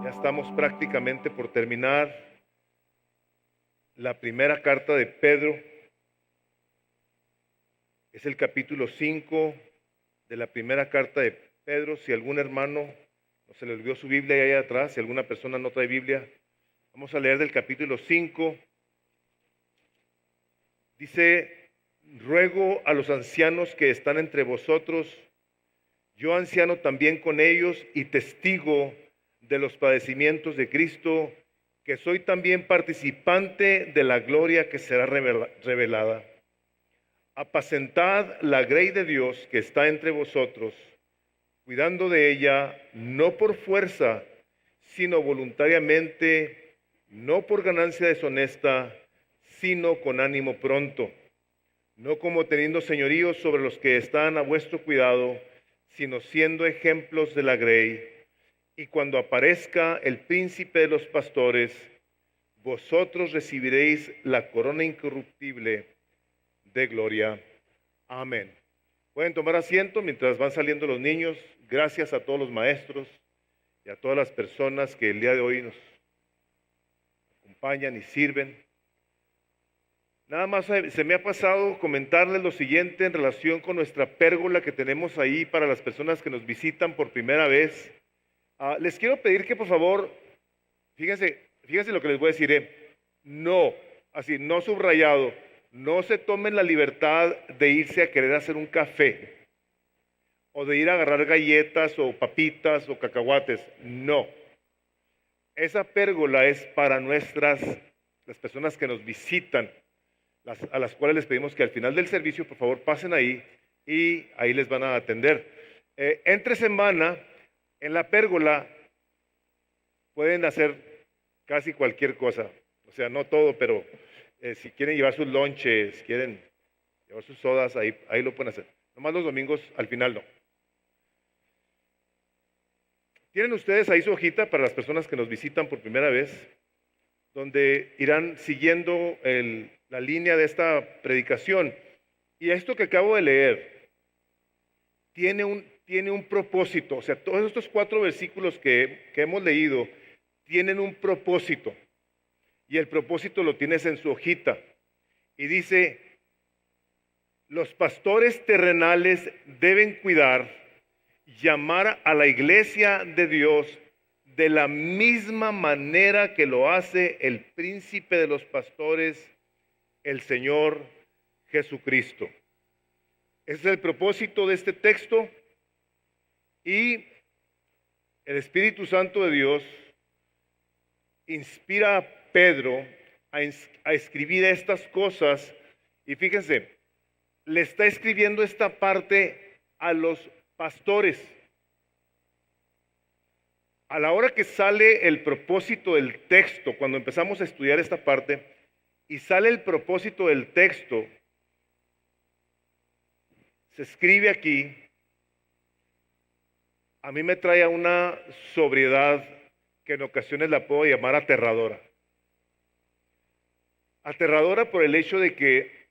Ya estamos prácticamente por terminar la primera carta de Pedro. Es el capítulo 5 de la primera carta de Pedro. Si algún hermano no se le olvidó su Biblia ahí atrás, si alguna persona no trae Biblia, vamos a leer del capítulo 5. Dice: ruego a los ancianos que están entre vosotros, yo anciano también con ellos y testigo de los padecimientos de Cristo, que soy también participante de la gloria que será revelada. Apacentad la grey de Dios que está entre vosotros, cuidando de ella, no por fuerza, sino voluntariamente, no por ganancia deshonesta, sino con ánimo pronto, no como teniendo señorío sobre los que están a vuestro cuidado, sino siendo ejemplos de la grey. Y cuando aparezca el príncipe de los pastores, vosotros recibiréis la corona incorruptible de gloria. Amén. Pueden tomar asiento mientras van saliendo los niños. Gracias a todos los maestros y a todas las personas que el día de hoy nos acompañan y sirven. Nada más se me ha pasado comentarles lo siguiente en relación con nuestra pérgola que tenemos ahí para las personas que nos visitan por primera vez. Les quiero pedir que por favor, fíjense lo que les voy a decir, no, así, no subrayado, no se tomen la libertad de irse a querer hacer un café, o de ir a agarrar galletas, o papitas, o cacahuates, no. Esa pérgola es para las personas que nos visitan, a las cuales les pedimos que al final del servicio, por favor, pasen ahí, y ahí les van a atender. Entre semana, en la pérgola pueden hacer casi cualquier cosa, o sea, no todo, pero si quieren llevar sus lonches, quieren llevar sus sodas, ahí lo pueden hacer. Nomás los domingos al final no. Tienen ustedes ahí su hojita para las personas que nos visitan por primera vez, donde irán siguiendo la línea de esta predicación. Y esto que acabo de leer tiene un propósito. O sea, todos estos 4 versículos que hemos leído tienen un propósito. Y el propósito lo tienes en su hojita. Y dice: los pastores terrenales deben cuidar, llamar a la iglesia de Dios de la misma manera que lo hace el príncipe de los pastores, el Señor Jesucristo. Ese es el propósito de este texto, y el Espíritu Santo de Dios inspira a Pedro a escribir estas cosas, y fíjense, le está escribiendo esta parte a los pastores. A la hora que sale el propósito del texto, cuando empezamos a estudiar esta parte, y sale el propósito del texto, se escribe aquí, a mí me trae a una sobriedad que en ocasiones la puedo llamar aterradora. Aterradora por el hecho de que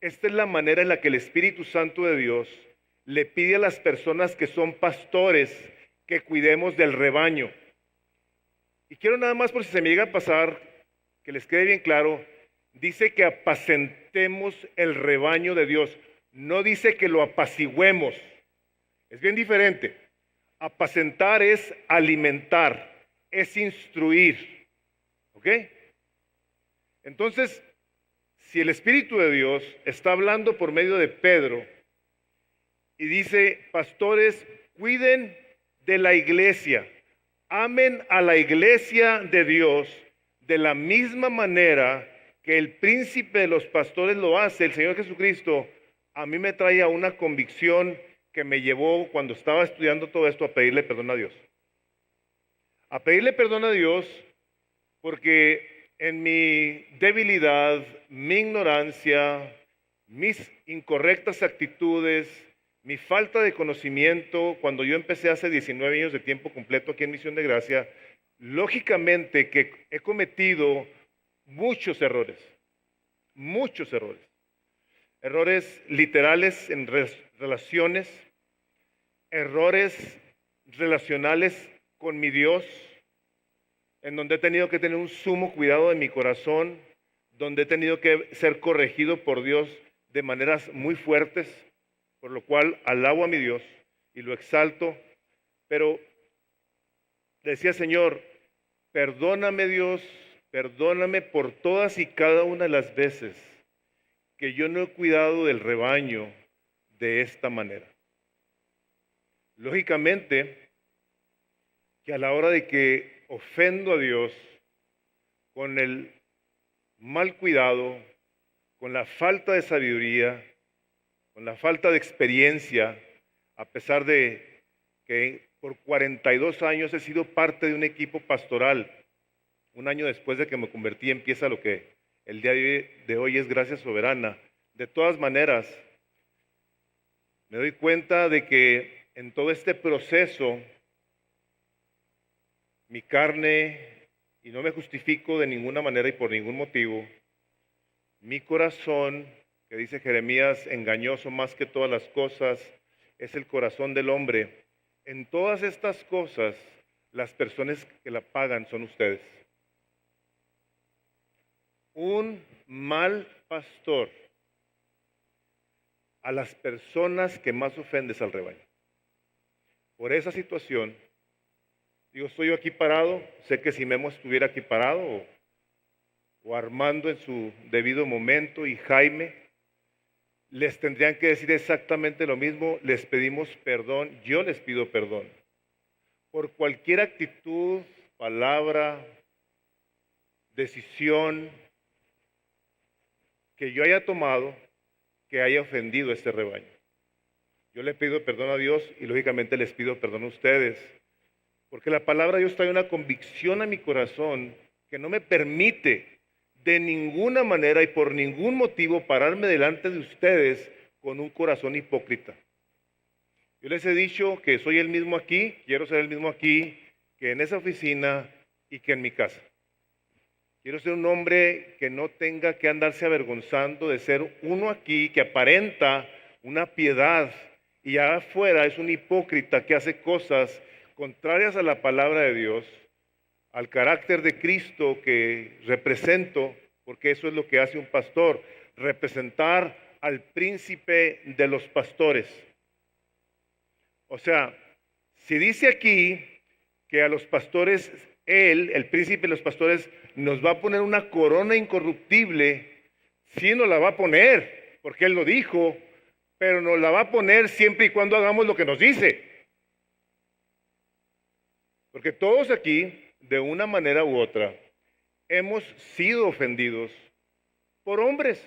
esta es la manera en la que el Espíritu Santo de Dios le pide a las personas que son pastores que cuidemos del rebaño. Y quiero nada más, por si se me llega a pasar, que les quede bien claro, dice que apacentemos el rebaño de Dios, no dice que lo apacigüemos. Es bien diferente. Apacentar es alimentar, es instruir. ¿Ok? Entonces, si el Espíritu de Dios está hablando por medio de Pedro y dice: pastores, cuiden de la iglesia, amen a la iglesia de Dios de la misma manera que el príncipe de los pastores lo hace, el Señor Jesucristo, a mí me trae a una convicción que me llevó, cuando estaba estudiando todo esto, a pedirle perdón a Dios. A pedirle perdón a Dios porque en mi debilidad, mi ignorancia, mis incorrectas actitudes, mi falta de conocimiento, cuando yo empecé hace 19 años de tiempo completo aquí en Misión de Gracia, lógicamente que he cometido muchos errores. Errores literales en relaciones, errores relacionales con mi Dios, en donde he tenido que tener un sumo cuidado de mi corazón, donde he tenido que ser corregido por Dios de maneras muy fuertes, por lo cual alabo a mi Dios y lo exalto, pero decía, Señor, perdóname Dios, perdóname por todas y cada una de las veces que yo no he cuidado del rebaño de esta manera. Lógicamente, que a la hora de que ofendo a Dios con el mal cuidado, con la falta de sabiduría, con la falta de experiencia, a pesar de que por 42 años he sido parte de un equipo pastoral. Un año después de que me convertí empieza lo que el día de hoy es gracia soberana. De todas maneras, me doy cuenta de que en todo este proceso, mi carne, y no me justifico de ninguna manera y por ningún motivo, mi corazón, que dice Jeremías, engañoso más que todas las cosas, es el corazón del hombre. En todas estas cosas, las personas que la pagan son ustedes. Un mal pastor a las personas que más ofendes al rebaño. Por esa situación, digo, estoy yo aquí parado, sé que si Memo estuviera aquí parado, o Armando en su debido momento, y Jaime, les tendrían que decir exactamente lo mismo, les pedimos perdón, yo les pido perdón, por cualquier actitud, palabra, decisión que yo haya tomado que haya ofendido a este rebaño. Yo le pido perdón a Dios y lógicamente les pido perdón a ustedes, porque la palabra de Dios trae una convicción a mi corazón que no me permite de ninguna manera y por ningún motivo pararme delante de ustedes con un corazón hipócrita. Yo les he dicho que soy el mismo aquí, quiero ser el mismo aquí, que en esa oficina y que en mi casa. Quiero ser un hombre que no tenga que andarse avergonzando de ser uno aquí que aparenta una piedad y allá afuera es un hipócrita que hace cosas contrarias a la palabra de Dios, al carácter de Cristo que represento, porque eso es lo que hace un pastor, representar al príncipe de los pastores. O sea, si dice aquí que a los pastores, él, el príncipe de los pastores, nos va a poner una corona incorruptible, sí nos la va a poner, porque él lo dijo, pero nos la va a poner siempre y cuando hagamos lo que nos dice. Porque todos aquí, de una manera u otra, hemos sido ofendidos por hombres,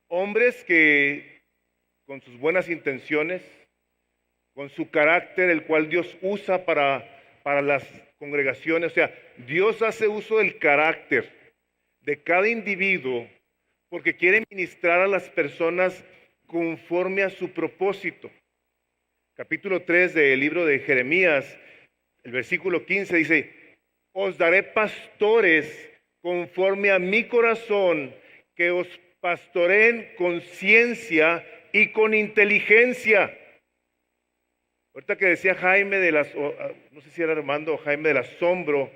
hombres que con sus buenas intenciones, con su carácter, el cual Dios usa para las congregaciones, o sea, Dios hace uso del carácter de cada individuo porque quiere ministrar a las personas conforme a su propósito. Capítulo 3 del libro de Jeremías, el versículo 15 dice, os daré pastores conforme a mi corazón, que os pastoreen con ciencia y con inteligencia. Ahorita que decía Jaime no sé si era Armando o Jaime del asombro,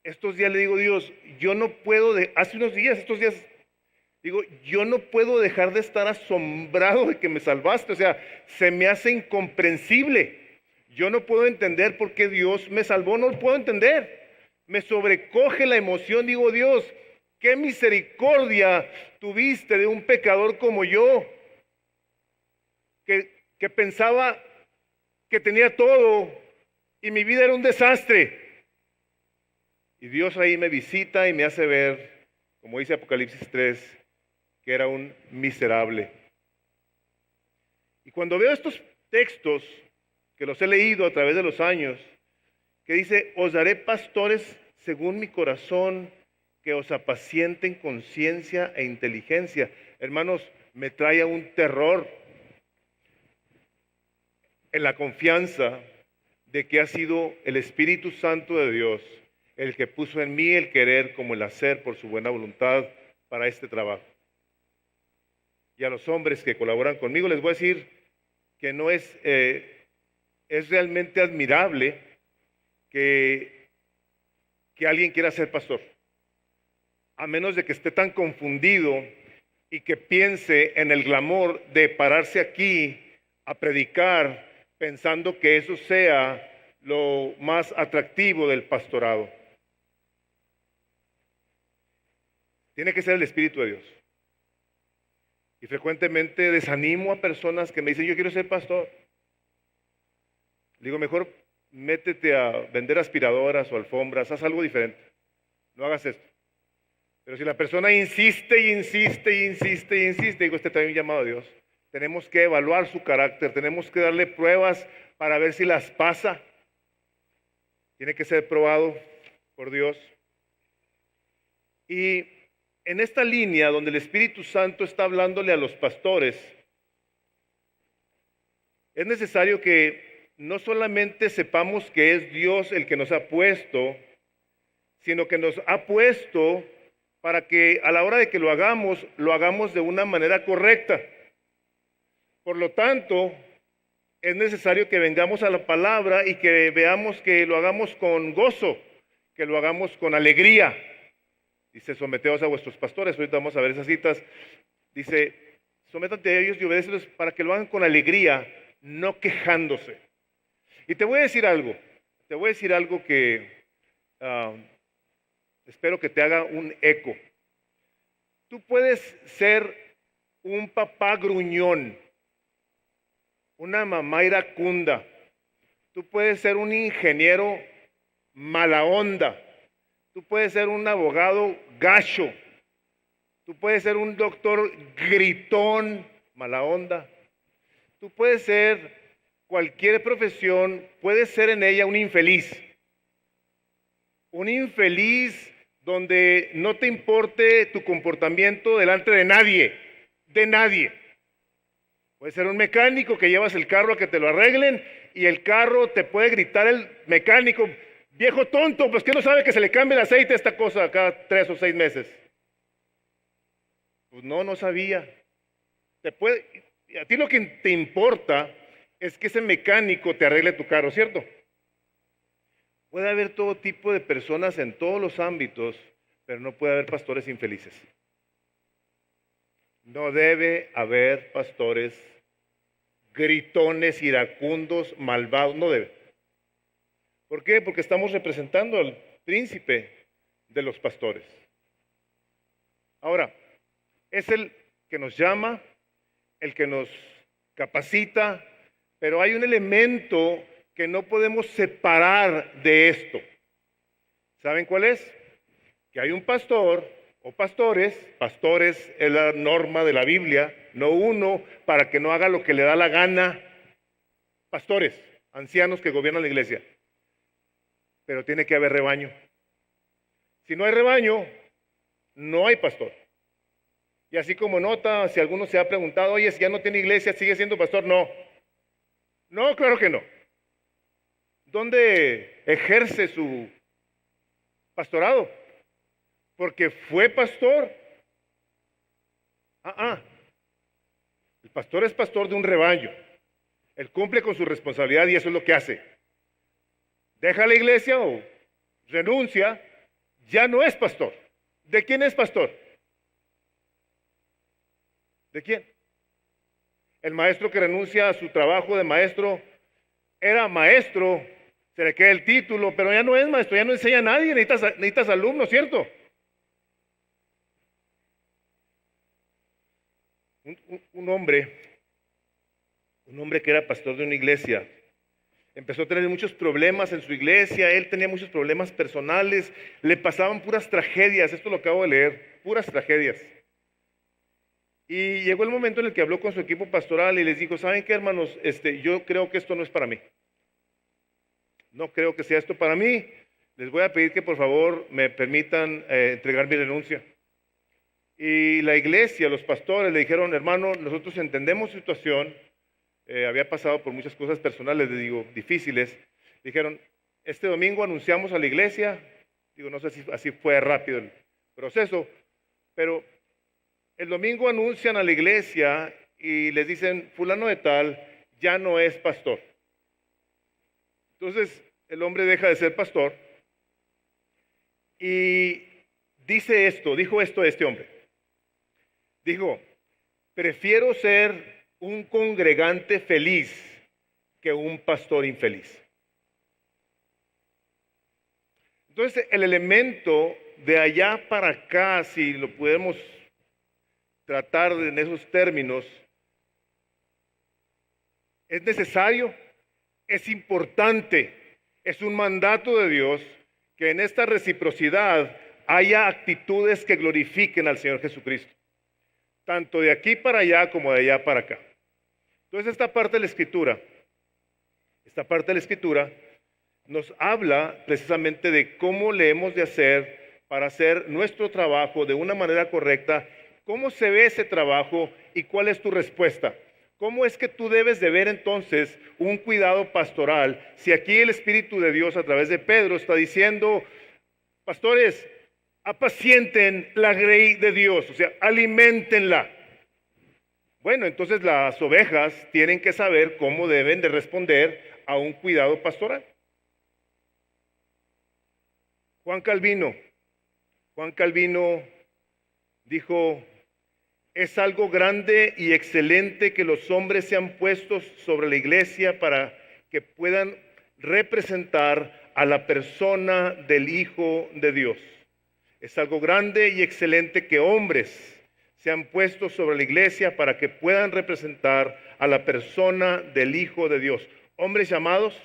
estos días le digo, Dios, yo no puedo, estos días, digo, yo no puedo dejar de estar asombrado de que me salvaste, o sea, se me hace incomprensible. Yo no puedo entender por qué Dios me salvó, no lo puedo entender. Me sobrecoge la emoción, digo, Dios, qué misericordia tuviste de un pecador como yo, que pensaba que tenía todo y mi vida era un desastre. Y Dios ahí me visita y me hace ver, como dice Apocalipsis 3, que era un miserable. Y cuando veo estos textos, que los he leído a través de los años, que dice, os daré pastores según mi corazón, que os apacienten con ciencia e inteligencia. Hermanos, me trae a un terror en la confianza de que ha sido el Espíritu Santo de Dios el que puso en mí el querer como el hacer por su buena voluntad para este trabajo. Y a los hombres que colaboran conmigo les voy a decir que no es realmente admirable que que alguien quiera ser pastor, a menos de que esté tan confundido y que piense en el glamour de pararse aquí a predicar pensando que eso sea lo más atractivo del pastorado. Tiene que ser el Espíritu de Dios. Y frecuentemente desanimo a personas que me dicen, yo quiero ser pastor. Digo, mejor métete a vender aspiradoras o alfombras, haz algo diferente. No hagas esto. Pero si la persona insiste y insiste y insiste y insiste, digo, este trae un llamado a Dios. Tenemos que evaluar su carácter, tenemos que darle pruebas para ver si las pasa. Tiene que ser probado por Dios. Y en esta línea donde el Espíritu Santo está hablándole a los pastores, es necesario que no solamente sepamos que es Dios el que nos ha puesto, sino que nos ha puesto para que a la hora de que lo hagamos de una manera correcta. Por lo tanto, es necesario que vengamos a la palabra y que veamos que lo hagamos con gozo, que lo hagamos con alegría. Dice, someteos a vuestros pastores. Ahorita vamos a ver esas citas. Dice, sométate a ellos y obedécelos para que lo hagan con alegría, no quejándose. Y te voy a decir algo. Te voy a decir algo que espero que te haga un eco. Tú puedes ser un papá gruñón, una mamá iracunda. Tú puedes ser un ingeniero mala onda. Tú puedes ser un abogado gacho. Tú puedes ser un doctor gritón, mala onda. Tú puedes ser cualquier profesión, puedes ser en ella un infeliz. Un infeliz donde no te importe tu comportamiento delante de nadie, de nadie. Puedes ser un mecánico que llevas el carro a que te lo arreglen y el carro te puede gritar el mecánico, viejo tonto, pues que no sabe que se le cambie el aceite a esta cosa cada 3 o 6 meses. Pues no sabía. A ti lo que te importa es que ese mecánico te arregle tu carro, ¿cierto? Puede haber todo tipo de personas en todos los ámbitos, pero no puede haber pastores infelices. No debe haber pastores gritones, iracundos, malvados, no debe. ¿Por qué? Porque estamos representando al príncipe de los pastores. Ahora, es el que nos llama, el que nos capacita, pero hay un elemento que no podemos separar de esto. ¿Saben cuál es? Que hay un pastor o pastores es la norma de la Biblia, no uno para que no haga lo que le da la gana. Pastores, ancianos que gobiernan la iglesia. Pero tiene que haber rebaño. Si no hay rebaño, no hay pastor. Y así como nota, si alguno se ha preguntado, oye, si ya no tiene iglesia, ¿sigue siendo pastor? No. No, claro que no. ¿Dónde ejerce su pastorado? Porque fue pastor. El pastor es pastor de un rebaño. Él cumple con su responsabilidad y eso es lo que hace. Deja la iglesia o renuncia, ya no es pastor. ¿De quién es pastor? ¿De quién? El maestro que renuncia a su trabajo de maestro era maestro, se le queda el título, pero ya no es maestro, ya no enseña a nadie, necesitas alumnos, ¿cierto? Un hombre que era pastor de una iglesia, empezó a tener muchos problemas en su iglesia, él tenía muchos problemas personales, le pasaban puras tragedias, esto lo acabo de leer, puras tragedias. Y llegó el momento en el que habló con su equipo pastoral y les dijo, ¿saben qué, hermanos? Yo creo que esto no es para mí. No creo que sea esto para mí. Les voy a pedir que por favor me permitan entregar mi renuncia. Y la iglesia, los pastores le dijeron, hermano, nosotros entendemos su situación, había pasado por muchas cosas personales, les digo, difíciles. Dijeron, este domingo anunciamos a la iglesia, digo, no sé si así fue rápido el proceso, pero el domingo anuncian a la iglesia y les dicen, fulano de tal ya no es pastor. Entonces el hombre deja de ser pastor Y dijo esto este hombre. Dijo, prefiero ser un congregante feliz que un pastor infeliz. Entonces, el elemento de allá para acá, si lo podemos tratar en esos términos, es necesario, es importante, es un mandato de Dios que en esta reciprocidad haya actitudes que glorifiquen al Señor Jesucristo, tanto de aquí para allá como de allá para acá. Entonces esta parte de la Escritura nos habla precisamente de cómo le hemos de hacer para hacer nuestro trabajo de una manera correcta, cómo se ve ese trabajo y cuál es tu respuesta. ¿Cómo es que tú debes de ver entonces un cuidado pastoral? Si aquí el Espíritu de Dios a través de Pedro está diciendo, pastores, apacienten la grey de Dios, o sea, aliméntenla. Bueno, entonces las ovejas tienen que saber cómo deben de responder a un cuidado pastoral. Juan Calvino dijo, es algo grande y excelente que los hombres sean puestos sobre la iglesia para que puedan representar a la persona del Hijo de Dios. Es algo grande y excelente que hombres sean puestos sobre la iglesia para que puedan representar a la persona del Hijo de Dios. Hombres llamados,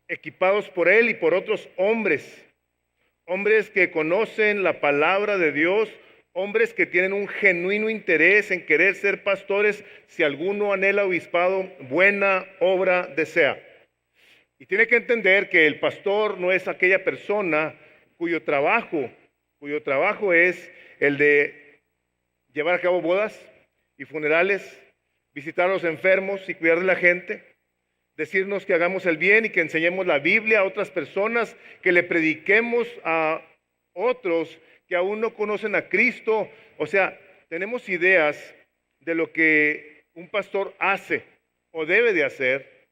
equipados por Él y por otros hombres. Hombres que conocen la palabra de Dios, hombres que tienen un genuino interés en querer ser pastores, si alguno anhela obispado, buena obra desea. Y tiene que entender que el pastor no es aquella persona cuyo trabajo es el de llevar a cabo bodas y funerales, visitar a los enfermos y cuidar de la gente, decirnos que hagamos el bien y que enseñemos la Biblia a otras personas, que le prediquemos a otros que aún no conocen a Cristo. O sea, tenemos ideas de lo que un pastor hace o debe de hacer.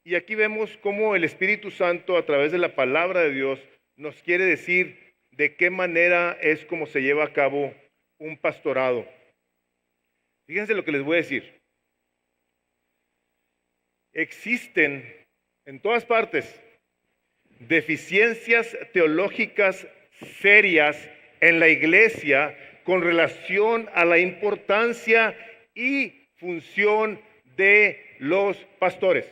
Y aquí vemos cómo el Espíritu Santo a través de la palabra de Dios nos quiere decir de qué manera es como se lleva a cabo un pastorado. Fíjense lo que les voy a decir. Existen en todas partes deficiencias teológicas serias en la iglesia con relación a la importancia y función de los pastores.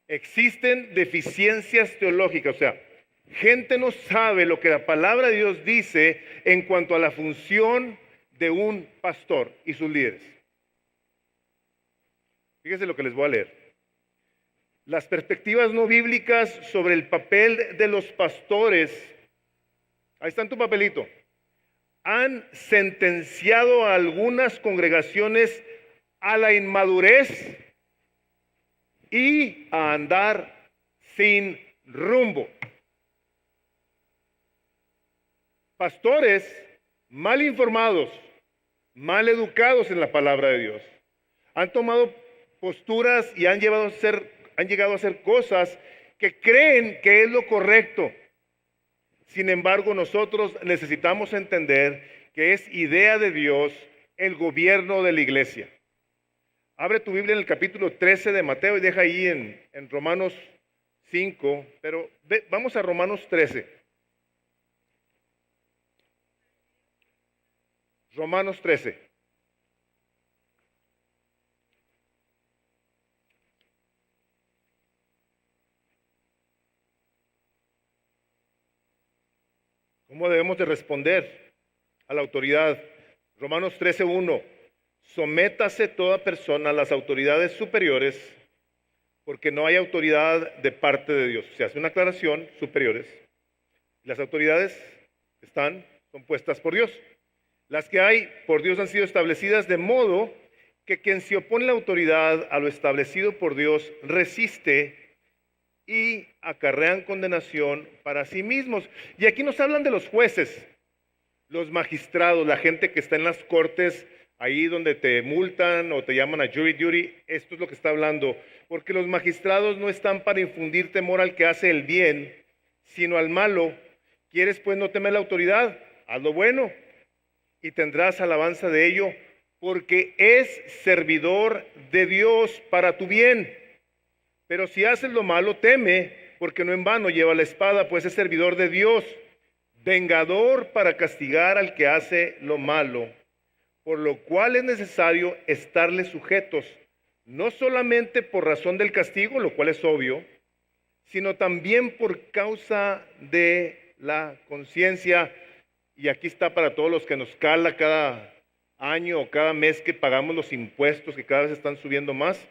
Existen deficiencias teológicas, o sea, gente no sabe lo que la palabra de Dios dice en cuanto a la función de un pastor y sus líderes. Fíjense lo que les voy a leer. Las perspectivas no bíblicas sobre el papel de los pastores, ahí está en tu papelito, han sentenciado a algunas congregaciones a la inmadurez y a andar sin rumbo. Pastores mal informados, mal educados en la palabra de Dios, han tomado posturas y han llegado a hacer cosas que creen que es lo correcto. Sin embargo, nosotros necesitamos entender que es idea de Dios el gobierno de la iglesia. Abre tu Biblia en el capítulo 13 de Mateo y deja ahí en Romanos 5, pero vamos a Romanos 13. Romanos 13. ¿Cómo debemos de responder a la autoridad? Romanos 13:1. Sométase toda persona a las autoridades superiores, porque no hay autoridad de parte de Dios. Se hace una aclaración, superiores. Las autoridades son puestas por Dios. Las que hay por Dios han sido establecidas de modo que quien se opone a la autoridad, a lo establecido por Dios, resiste y acarrean condenación para sí mismos. Y aquí nos hablan de los jueces, los magistrados, la gente que está en las cortes, ahí donde te multan o te llaman a jury duty. Esto es lo que está hablando, porque los magistrados no están para infundir temor al que hace el bien, sino al malo, ¿Quieres pues no temer la autoridad? Haz lo bueno y tendrás alabanza de ello, porque es servidor de Dios para tu bien. Pero si haces lo malo, teme, porque no en vano lleva la espada, pues es servidor de Dios, vengador para castigar al que hace lo malo, por lo cual es necesario estarle sujetos, no solamente por razón del castigo, lo cual es obvio, sino también por causa de la conciencia. Y aquí está para todos los que nos cala cada año o cada mes que pagamos los impuestos, que cada vez están subiendo más.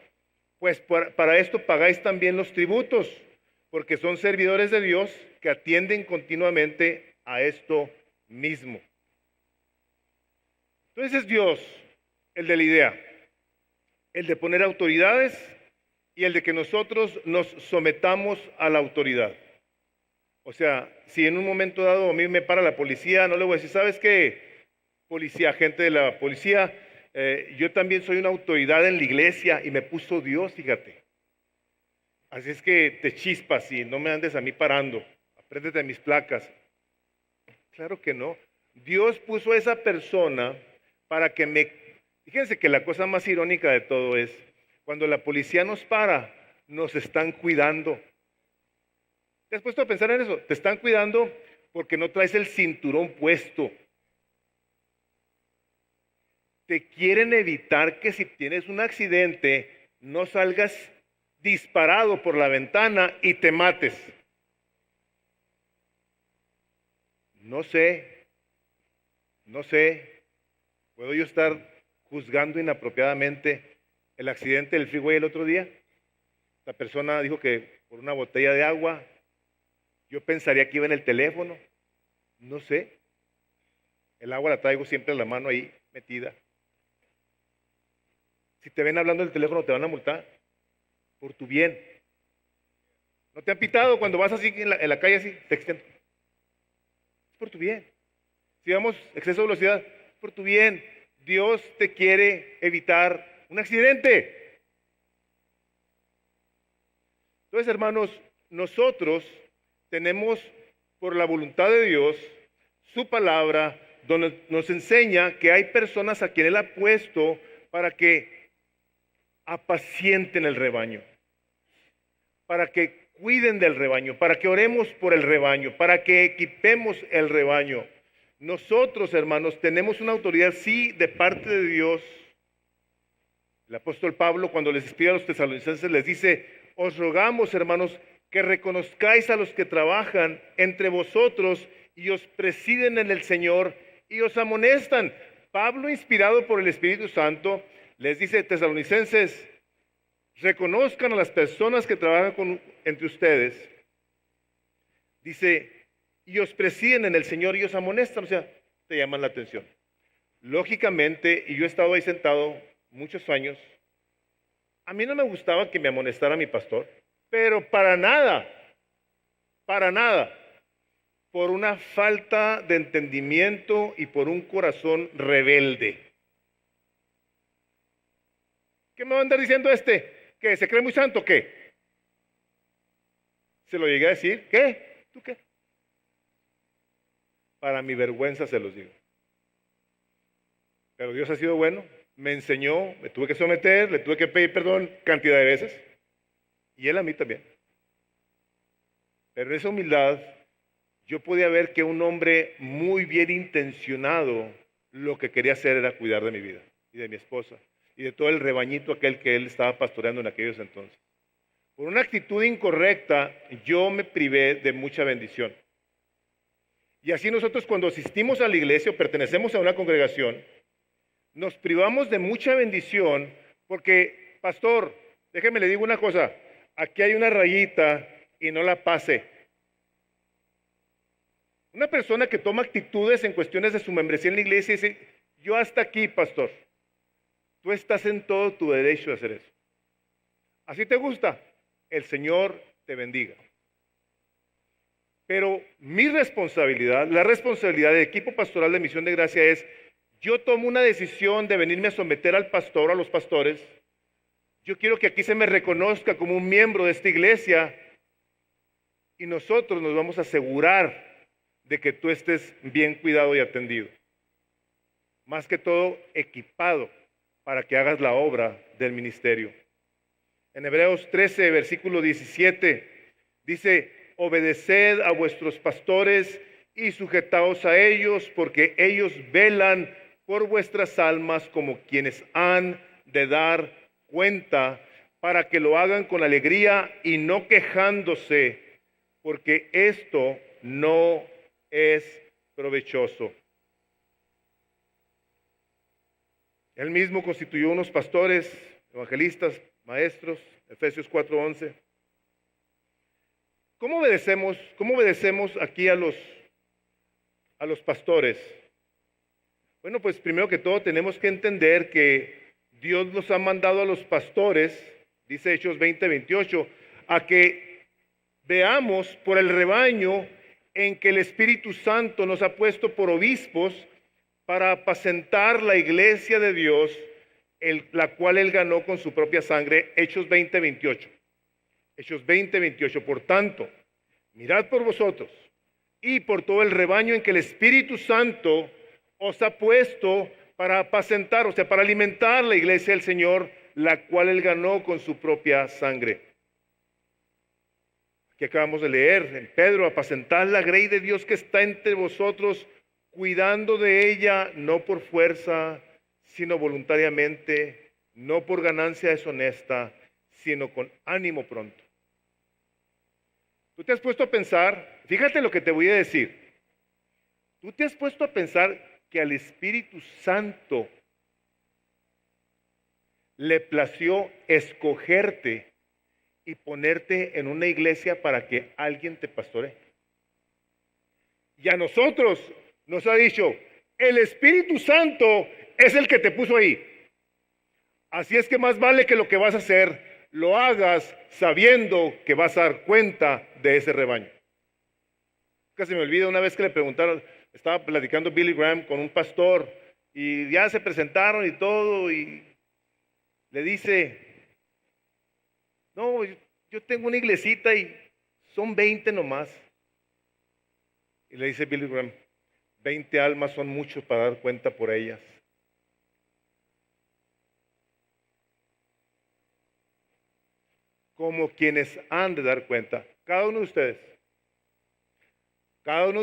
Pues para esto pagáis también los tributos, porque son servidores de Dios que atienden continuamente a esto mismo. Entonces es Dios el de la idea, el de poner autoridades y el de que nosotros nos sometamos a la autoridad. O sea, si en un momento dado a mí me para la policía, no le voy a decir, ¿sabes qué? Policía, agente de la policía, yo también soy una autoridad en la iglesia y me puso Dios, fíjate. Así es que te chispas y no me andes a mí parando, apréndete mis placas. Claro que no. Dios puso a esa persona para que me... Fíjense que la cosa más irónica de todo es, cuando la policía nos para, nos están cuidando. ¿Te has puesto a pensar en eso? Te están cuidando porque no traes el cinturón puesto. Te quieren evitar que si tienes un accidente, no salgas disparado por la ventana y te mates. No sé, ¿puedo yo estar juzgando inapropiadamente el accidente del freeway el otro día? La persona dijo que por una botella de agua, yo pensaría que iba en el teléfono, no sé. El agua la traigo siempre en la mano ahí metida. Si te ven hablando del teléfono te van a multar por tu bien. ¿No te han pitado cuando vas así en la calle así, texteando? Es por tu bien. Si vamos exceso de velocidad, es por tu bien. Dios te quiere evitar un accidente. Entonces, hermanos, nosotros tenemos por la voluntad de Dios su palabra, donde nos enseña que hay personas a quien Él ha puesto para que apacienten el rebaño, para que cuiden del rebaño, para que oremos por el rebaño, para que equipemos el rebaño. Nosotros, hermanos, tenemos una autoridad, sí, de parte de Dios. El apóstol Pablo, cuando les escribe a los tesalonicenses, les dice, os rogamos, hermanos, que reconozcáis a los que trabajan entre vosotros y os presiden en el Señor y os amonestan. Pablo, inspirado por el Espíritu Santo, les dice, tesalonicenses, reconozcan a las personas que trabajan entre ustedes. Dice, y os presiden en el Señor y os amonestan, o sea, te llaman la atención. Lógicamente, y yo he estado ahí sentado muchos años, a mí no me gustaba que me amonestara mi pastor, pero para nada, por una falta de entendimiento y por un corazón rebelde. ¿Qué me va a andar diciendo este? ¿Que se cree muy santo o qué? Se lo llegué a decir. ¿Qué? ¿Tú qué? Para mi vergüenza se los digo. Pero Dios ha sido bueno, me enseñó, me tuve que someter, le tuve que pedir perdón cantidad de veces. Y Él a mí también. Pero en esa humildad, yo podía ver que un hombre muy bien intencionado, lo que quería hacer era cuidar de mi vida y de mi esposa y de todo el rebañito aquel que él estaba pastoreando en aquellos entonces. Por una actitud incorrecta, yo me privé de mucha bendición. Y así nosotros cuando asistimos a la iglesia o pertenecemos a una congregación, nos privamos de mucha bendición porque, pastor, déjeme le digo una cosa, aquí hay una rayita y no la pase. Una persona que toma actitudes en cuestiones de su membresía en la iglesia y dice, yo hasta aquí, pastor. Tú estás en todo tu derecho de hacer eso. ¿Así te gusta? El Señor te bendiga. Pero mi responsabilidad, la responsabilidad del equipo pastoral de Misión de Gracia es, yo tomo una decisión de venirme a someter al pastor, a los pastores. Yo quiero que aquí se me reconozca como un miembro de esta iglesia y nosotros nos vamos a asegurar de que tú estés bien cuidado y atendido. Más que todo, equipado para que hagas la obra del ministerio. En Hebreos 13, versículo 17, dice, obedeced a vuestros pastores y sujetaos a ellos, porque ellos velan por vuestras almas como quienes han de dar cuenta, para que lo hagan con alegría y no quejándose, porque esto no es provechoso. Él mismo constituyó unos pastores, evangelistas, maestros, Efesios 4:11. ¿Cómo obedecemos aquí a los pastores? Bueno, pues primero que todo tenemos que entender que Dios nos ha mandado a los pastores, dice Hechos 20:28, a que veamos por el rebaño en que el Espíritu Santo nos ha puesto por obispos para apacentar la iglesia de Dios, la cual Él ganó con su propia sangre. Hechos 20:28. Hechos 20:28. Por tanto, mirad por vosotros y por todo el rebaño en que el Espíritu Santo os ha puesto para apacentar, o sea, para alimentar la iglesia del Señor, la cual Él ganó con su propia sangre. Aquí acabamos de leer en Pedro, apacentad la grey de Dios que está entre vosotros, cuidando de ella, no por fuerza, sino voluntariamente, no por ganancia deshonesta, sino con ánimo pronto. Tú te has puesto a pensar, fíjate lo que te voy a decir. Tú te has puesto a pensar que al Espíritu Santo le plació escogerte y ponerte en una iglesia para que alguien te pastoree. Y a nosotros nos ha dicho, el Espíritu Santo es el que te puso ahí. Así es que más vale que lo que vas a hacer lo hagas sabiendo que vas a dar cuenta de ese rebaño. Casi me olvida una vez que le preguntaron, estaba platicando Billy Graham con un pastor y ya se presentaron y todo y le dice, no, yo tengo una iglesita y son 20 nomás. Y le dice Billy Graham, 20 almas son muchos para dar cuenta por ellas. Como quienes han de dar cuenta. Cada uno de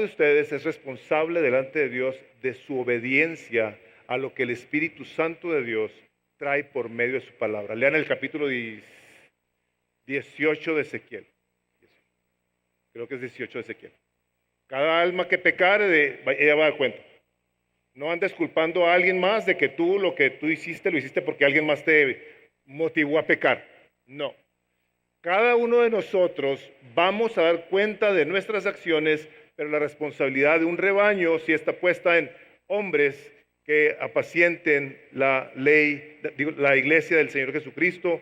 ustedes es responsable delante de Dios de su obediencia a lo que el Espíritu Santo de Dios trae por medio de su palabra. Lean el capítulo 18 de Ezequiel. Creo que es 18 de Ezequiel. Cada alma que pecare, ella va a dar cuenta. No andes culpando a alguien más de que tú lo que tú hiciste, lo hiciste porque alguien más te motivó a pecar. No. Cada uno de nosotros vamos a dar cuenta de nuestras acciones, pero la responsabilidad de un rebaño sí está puesta en hombres que apacienten la iglesia del Señor Jesucristo,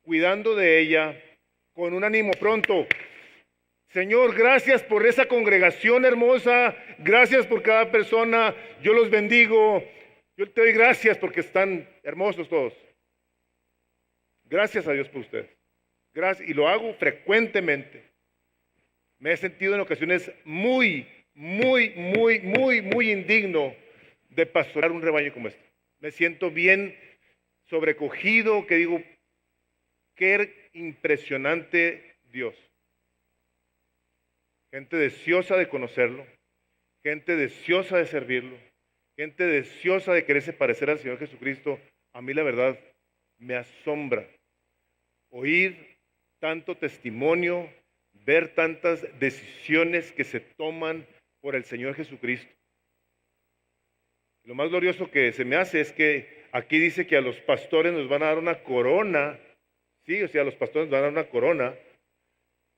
cuidando de ella con un ánimo pronto. Señor, gracias por esa congregación hermosa, gracias por cada persona, yo los bendigo, yo te doy gracias porque están hermosos todos. Gracias a Dios por ustedes. Gracias, y lo hago frecuentemente. Me he sentido en ocasiones muy indigno de pastorear un rebaño como este. Me siento bien sobrecogido, que digo, qué impresionante Dios. Gente deseosa de conocerlo, gente deseosa de servirlo, gente deseosa de quererse parecer al Señor Jesucristo. A mí la verdad me asombra oír tanto testimonio, ver tantas decisiones que se toman por el Señor Jesucristo. Lo más glorioso que se me hace es que aquí dice que a los pastores nos van a dar una corona, sí, o sea, a los pastores nos van a dar una corona,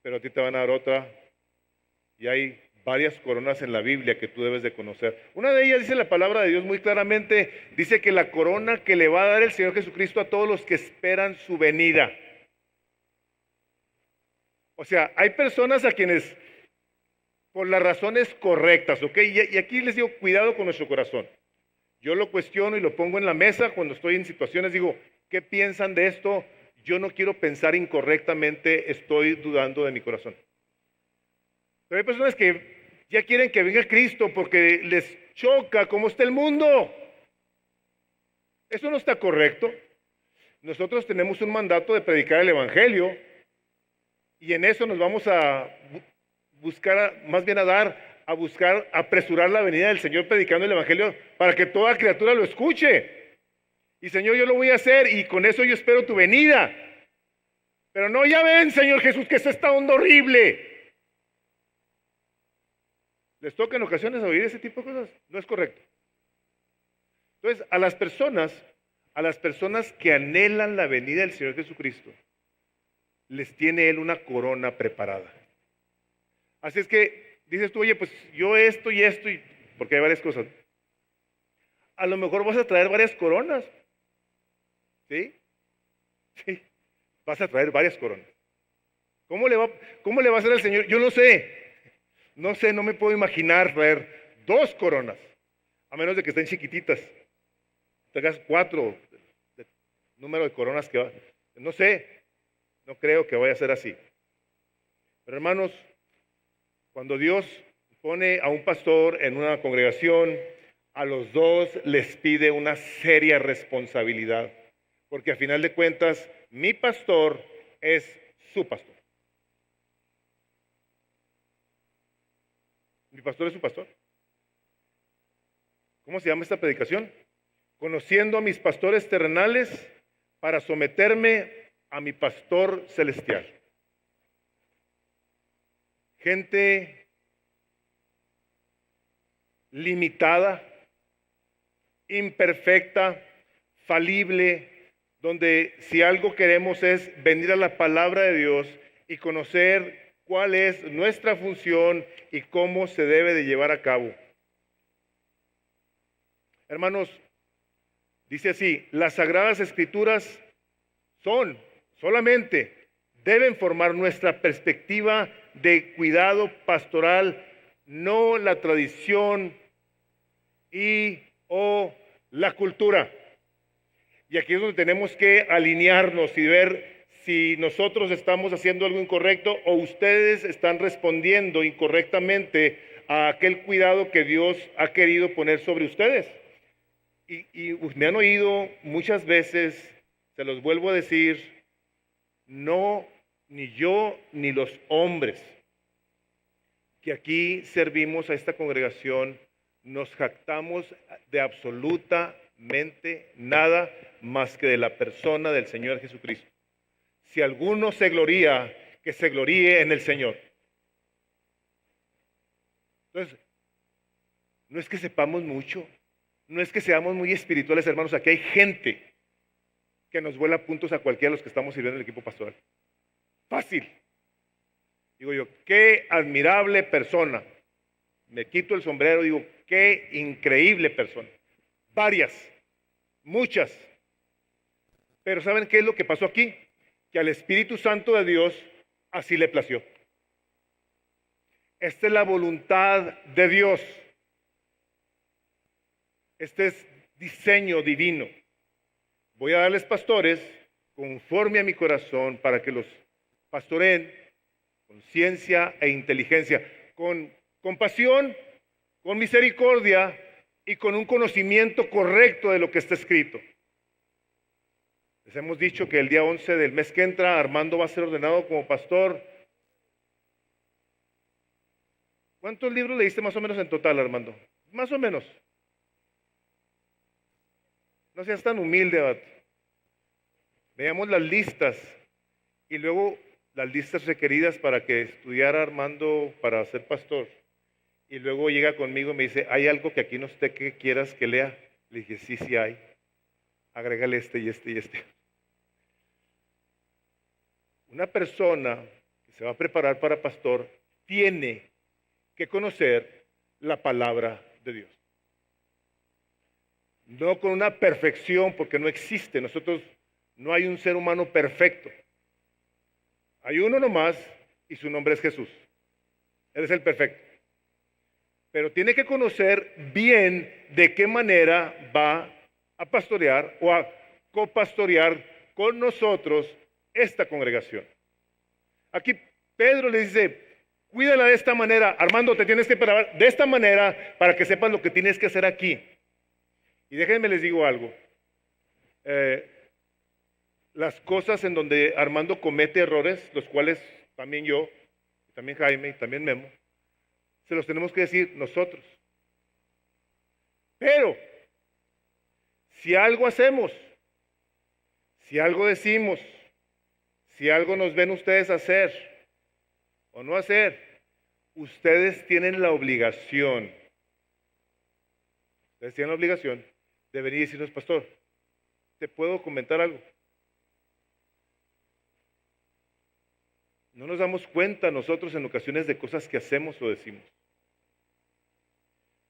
pero a ti te van a dar otra, y hay varias coronas en la Biblia que tú debes de conocer. Una de ellas dice la palabra de Dios muy claramente, dice que la corona que le va a dar el Señor Jesucristo a todos los que esperan su venida. O sea, hay personas a quienes, por las razones correctas, ¿ok? Y aquí les digo, cuidado con nuestro corazón. Yo lo cuestiono y lo pongo en la mesa cuando estoy en situaciones, digo, ¿qué piensan de esto? Yo no quiero pensar incorrectamente, estoy dudando de mi corazón. Pero hay personas que Ya quieren que venga Cristo porque les choca cómo está el mundo. Eso no está correcto. Nosotros tenemos un mandato de predicar el Evangelio y en eso nos vamos a buscar, más bien a buscar, apresurar la venida del Señor predicando el Evangelio para que toda criatura lo escuche. Y Señor, yo lo voy a hacer y con eso yo espero tu venida. Pero no, ya ven, Señor Jesús, que es esta onda horrible. ¿Les toca en ocasiones oír ese tipo de cosas? No es correcto. Entonces, a las personas que anhelan la venida del Señor Jesucristo, les tiene Él una corona preparada. Así es que dices tú, oye, pues yo esto, porque hay varias cosas. A lo mejor vas a traer varias coronas. ¿Sí? Sí, vas a traer varias coronas. ¿Cómo le va a hacer el Señor? Yo no sé. No me puedo imaginar traer 2 coronas, a menos de que estén chiquititas. Tengas 4, el número de coronas que va. No sé, no creo que vaya a ser así. Pero hermanos, cuando Dios pone a un pastor en una congregación, a los 2 les pide una seria responsabilidad. Porque a final de cuentas, mi pastor es su pastor. Mi pastor es su pastor. ¿Cómo se llama esta predicación? Conociendo a mis pastores terrenales para someterme a mi pastor celestial. Gente limitada, imperfecta, falible, donde si algo queremos es venir a la palabra de Dios y conocer cuál es nuestra función y cómo se debe de llevar a cabo. Hermanos, dice así, las Sagradas Escrituras solamente deben formar nuestra perspectiva de cuidado pastoral, no la tradición o la cultura. Y aquí es donde tenemos que alinearnos y ver si nosotros estamos haciendo algo incorrecto o ustedes están respondiendo incorrectamente a aquel cuidado que Dios ha querido poner sobre ustedes. Y me han oído muchas veces, se los vuelvo a decir, no, ni yo ni los hombres que aquí servimos a esta congregación, nos jactamos de absolutamente nada más que de la persona del Señor Jesucristo. Si alguno se gloría, que se gloríe en el Señor. Entonces, no es que sepamos mucho, no es que seamos muy espirituales, hermanos. Aquí hay gente que nos vuela puntos a cualquiera de los que estamos sirviendo en el equipo pastoral. Fácil. Digo yo, qué admirable persona. Me quito el sombrero, digo, qué increíble persona. Varias, muchas. Pero ¿saben qué es lo que pasó aquí? Que al Espíritu Santo de Dios así le plació. Esta es la voluntad de Dios. Este es diseño divino. Voy a darles pastores conforme a mi corazón para que los pastoreen con ciencia e inteligencia, con compasión, con misericordia y con un conocimiento correcto de lo que está escrito. Les hemos dicho que el día 11 del mes que entra, Armando va a ser ordenado como pastor. ¿Cuántos libros leíste más o menos en total, Armando? Más o menos. No seas tan humilde, vato. Veamos las listas y luego las listas requeridas para que estudiara Armando para ser pastor. Y luego llega conmigo y me dice, ¿hay algo que aquí no esté que quieras que lea? Le dije, sí hay. Agrégale este y este y este. Una persona que se va a preparar para pastor tiene que conocer la palabra de Dios. No con una perfección, porque no existe. No hay un ser humano perfecto. Hay uno nomás y su nombre es Jesús. Él es el perfecto. Pero tiene que conocer bien de qué manera va a pastorear o a copastorear con nosotros esta congregación. Aquí Pedro le dice, Cuídala de esta manera. Armando, te tienes que parar de esta manera para que sepas lo que tienes que hacer aquí. Y déjenme les digo algo. Las cosas en donde Armando comete errores, los cuales también yo, también Jaime y también Memo, se los tenemos que decir nosotros. Pero, si algo hacemos, si algo decimos, si algo nos ven ustedes hacer o no hacer, ustedes tienen la obligación de venir y decirnos, pastor, ¿te puedo comentar algo? No nos damos cuenta nosotros en ocasiones de cosas que hacemos o decimos.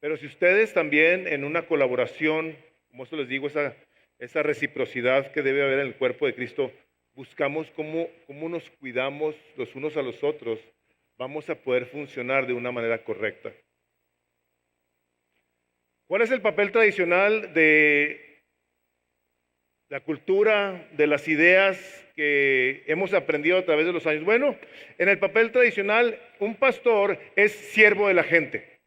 Pero si ustedes también en una colaboración, como esto les digo, esa reciprocidad que debe haber en el cuerpo de Cristo, buscamos cómo nos cuidamos los unos a los otros, vamos a poder funcionar de una manera correcta. ¿Cuál es el papel tradicional de la cultura, de las ideas que hemos aprendido a través de los años? Bueno, en el papel tradicional, un pastor es siervo de la gente.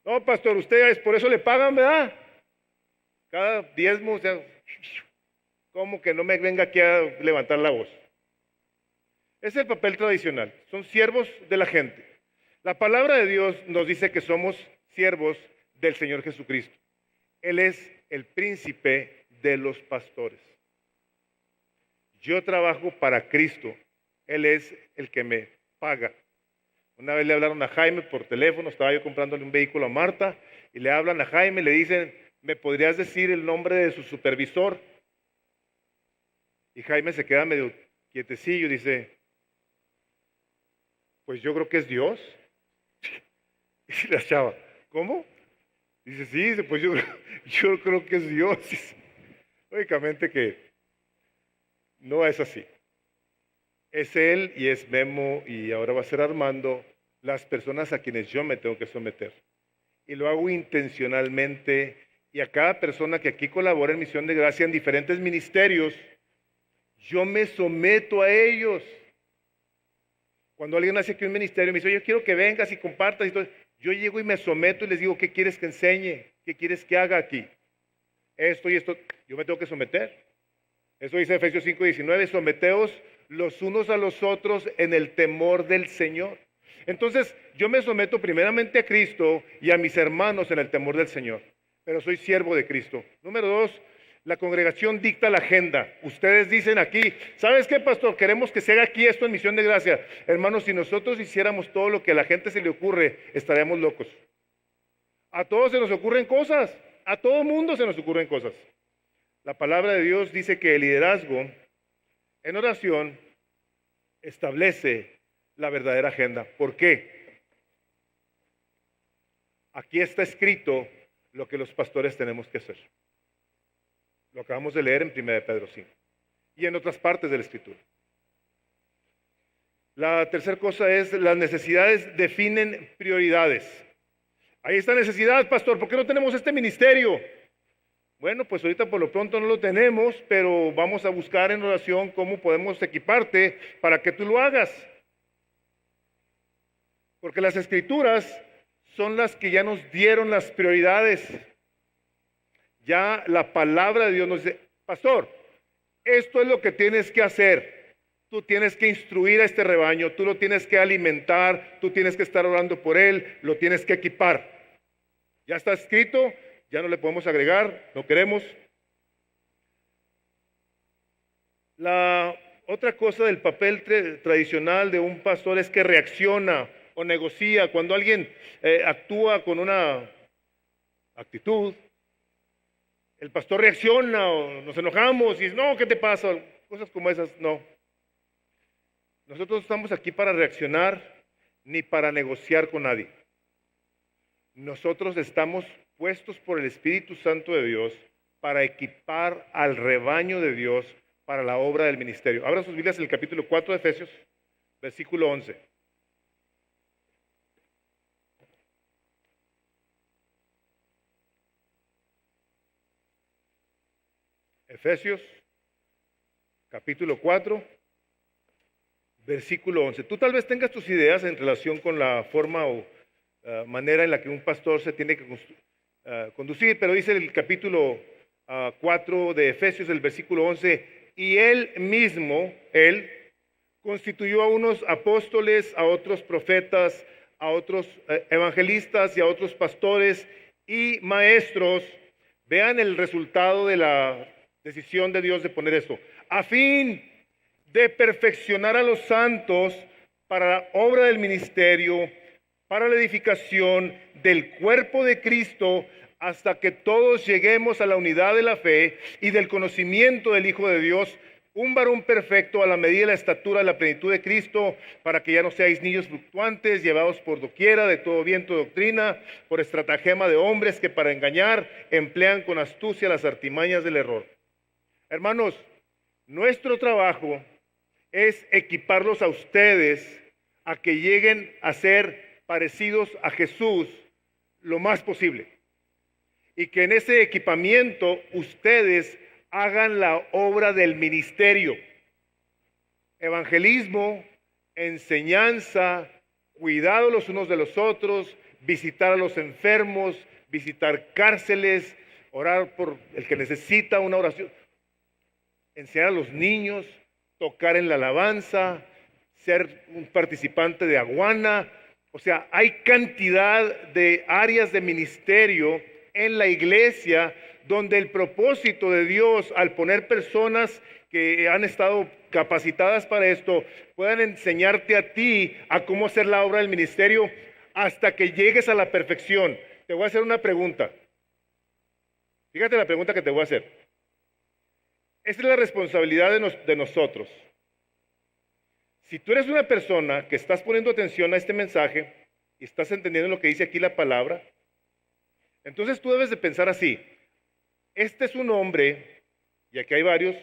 No, pastor, ustedes por eso le pagan, ¿verdad? Cada diezmo, o sea, ¿cómo que no me venga aquí a levantar la voz? Es el papel tradicional, son siervos de la gente. La palabra de Dios nos dice que somos siervos del Señor Jesucristo. Él es el príncipe de los pastores. Yo trabajo para Cristo, Él es el que me paga. Una vez le hablaron a Jaime por teléfono, estaba yo comprándole un vehículo a Marta, y le hablan a Jaime, le dicen, ¿me podrías decir el nombre de su supervisor? Y Jaime se queda medio quietecillo y dice, pues yo creo que es Dios. Y la chava, ¿cómo? Dice, sí, pues yo creo que es Dios. Lógicamente que no es así. Es él y es Memo y ahora va a ser Armando, las personas a quienes yo me tengo que someter. Y lo hago intencionalmente, y a cada persona que aquí colabora en Misión de Gracia en diferentes ministerios, yo me someto a ellos. Cuando alguien hace aquí un ministerio me dice, yo quiero que vengas y compartas y todo, yo llego y me someto y les digo, ¿qué quieres que enseñe? ¿Qué quieres que haga aquí? Esto y esto, yo me tengo que someter. Eso dice Efesios 5:19, someteos los unos a los otros en el temor del Señor. Entonces, yo me someto primeramente a Cristo y a mis hermanos en el temor del Señor, pero soy siervo de Cristo. Número 2, la congregación dicta la agenda. Ustedes dicen aquí, ¿sabes qué, pastor? Queremos que se haga aquí esto en Misión de Gracia. Hermanos, si nosotros hiciéramos todo lo que a la gente se le ocurre, estaríamos locos. A todos se nos ocurren cosas, a todo mundo se nos ocurren cosas. La palabra de Dios dice que el liderazgo en oración establece la verdadera agenda. ¿Por qué? Aquí está escrito lo que los pastores tenemos que hacer. Lo acabamos de leer en 1 Pedro 5 y en otras partes de la Escritura. La tercera cosa es, las necesidades definen prioridades. Ahí está necesidad, pastor, ¿por qué no tenemos este ministerio? Bueno, pues ahorita por lo pronto no lo tenemos, pero vamos a buscar en oración cómo podemos equiparte para que tú lo hagas. Porque las Escrituras son las que ya nos dieron las prioridades. Ya la palabra de Dios nos dice, pastor, esto es lo que tienes que hacer. Tú tienes que instruir a este rebaño, tú lo tienes que alimentar, tú tienes que estar orando por él, lo tienes que equipar. Ya está escrito, ya no le podemos agregar, no queremos. La otra cosa del papel tradicional de un pastor es que reacciona o negocia. Cuando alguien actúa con una actitud, el pastor reacciona o nos enojamos y dice, no, ¿qué te pasa? Cosas como esas, no. Nosotros estamos aquí para reaccionar ni para negociar con nadie. Nosotros estamos puestos por el Espíritu Santo de Dios para equipar al rebaño de Dios para la obra del ministerio. Abran sus Biblias en el capítulo 4 de Efesios, versículo 11. Efesios, capítulo 4, versículo 11. Tú tal vez tengas tus ideas en relación con la forma o manera en la que un pastor se tiene que conducir, pero dice el capítulo 4 de Efesios, el versículo 11, y él mismo, él, constituyó a unos apóstoles, a otros profetas, a otros evangelistas y a otros pastores y maestros. Vean el resultado de la decisión de Dios de poner esto. A fin de perfeccionar a los santos para la obra del ministerio, para la edificación del cuerpo de Cristo, hasta que todos lleguemos a la unidad de la fe y del conocimiento del Hijo de Dios, un varón perfecto a la medida de la estatura de la plenitud de Cristo, para que ya no seáis niños fluctuantes, llevados por doquiera de todo viento de doctrina, por estratagema de hombres que para engañar emplean con astucia las artimañas del error. Hermanos, nuestro trabajo es equiparlos a ustedes a que lleguen a ser parecidos a Jesús lo más posible. Y que en ese equipamiento ustedes hagan la obra del ministerio. Evangelismo, enseñanza, cuidado los unos de los otros, visitar a los enfermos, visitar cárceles, orar por el que necesita una oración, enseñar a los niños, tocar en la alabanza, ser un participante de Aguana. O sea, hay cantidad de áreas de ministerio en la iglesia donde el propósito de Dios, al poner personas que han estado capacitadas para esto, puedan enseñarte a ti a cómo hacer la obra del ministerio hasta que llegues a la perfección. Te voy a hacer una pregunta. Fíjate la pregunta que te voy a hacer. Esta es la responsabilidad de nosotros. Si tú eres una persona que estás poniendo atención a este mensaje y estás entendiendo lo que dice aquí la palabra, entonces tú debes de pensar así. Este es un hombre, y aquí hay varios,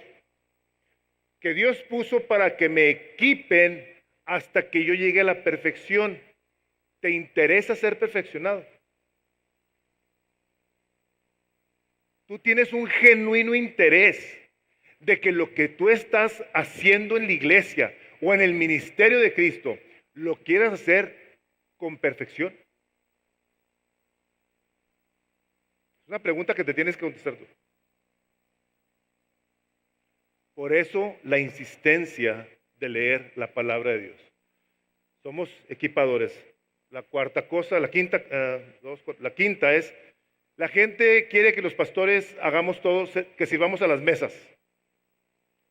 que Dios puso para que me equipen hasta que yo llegue a la perfección. ¿Te interesa ser perfeccionado? Tú tienes un genuino interés de que lo que tú estás haciendo en la iglesia o en el ministerio de Cristo, lo quieras hacer con perfección. Es una pregunta que te tienes que contestar tú. Por eso la insistencia de leer la palabra de Dios. Somos equipadores. La cuarta cosa, la quinta es, la gente quiere que los pastores hagamos todo, que sirvamos a las mesas.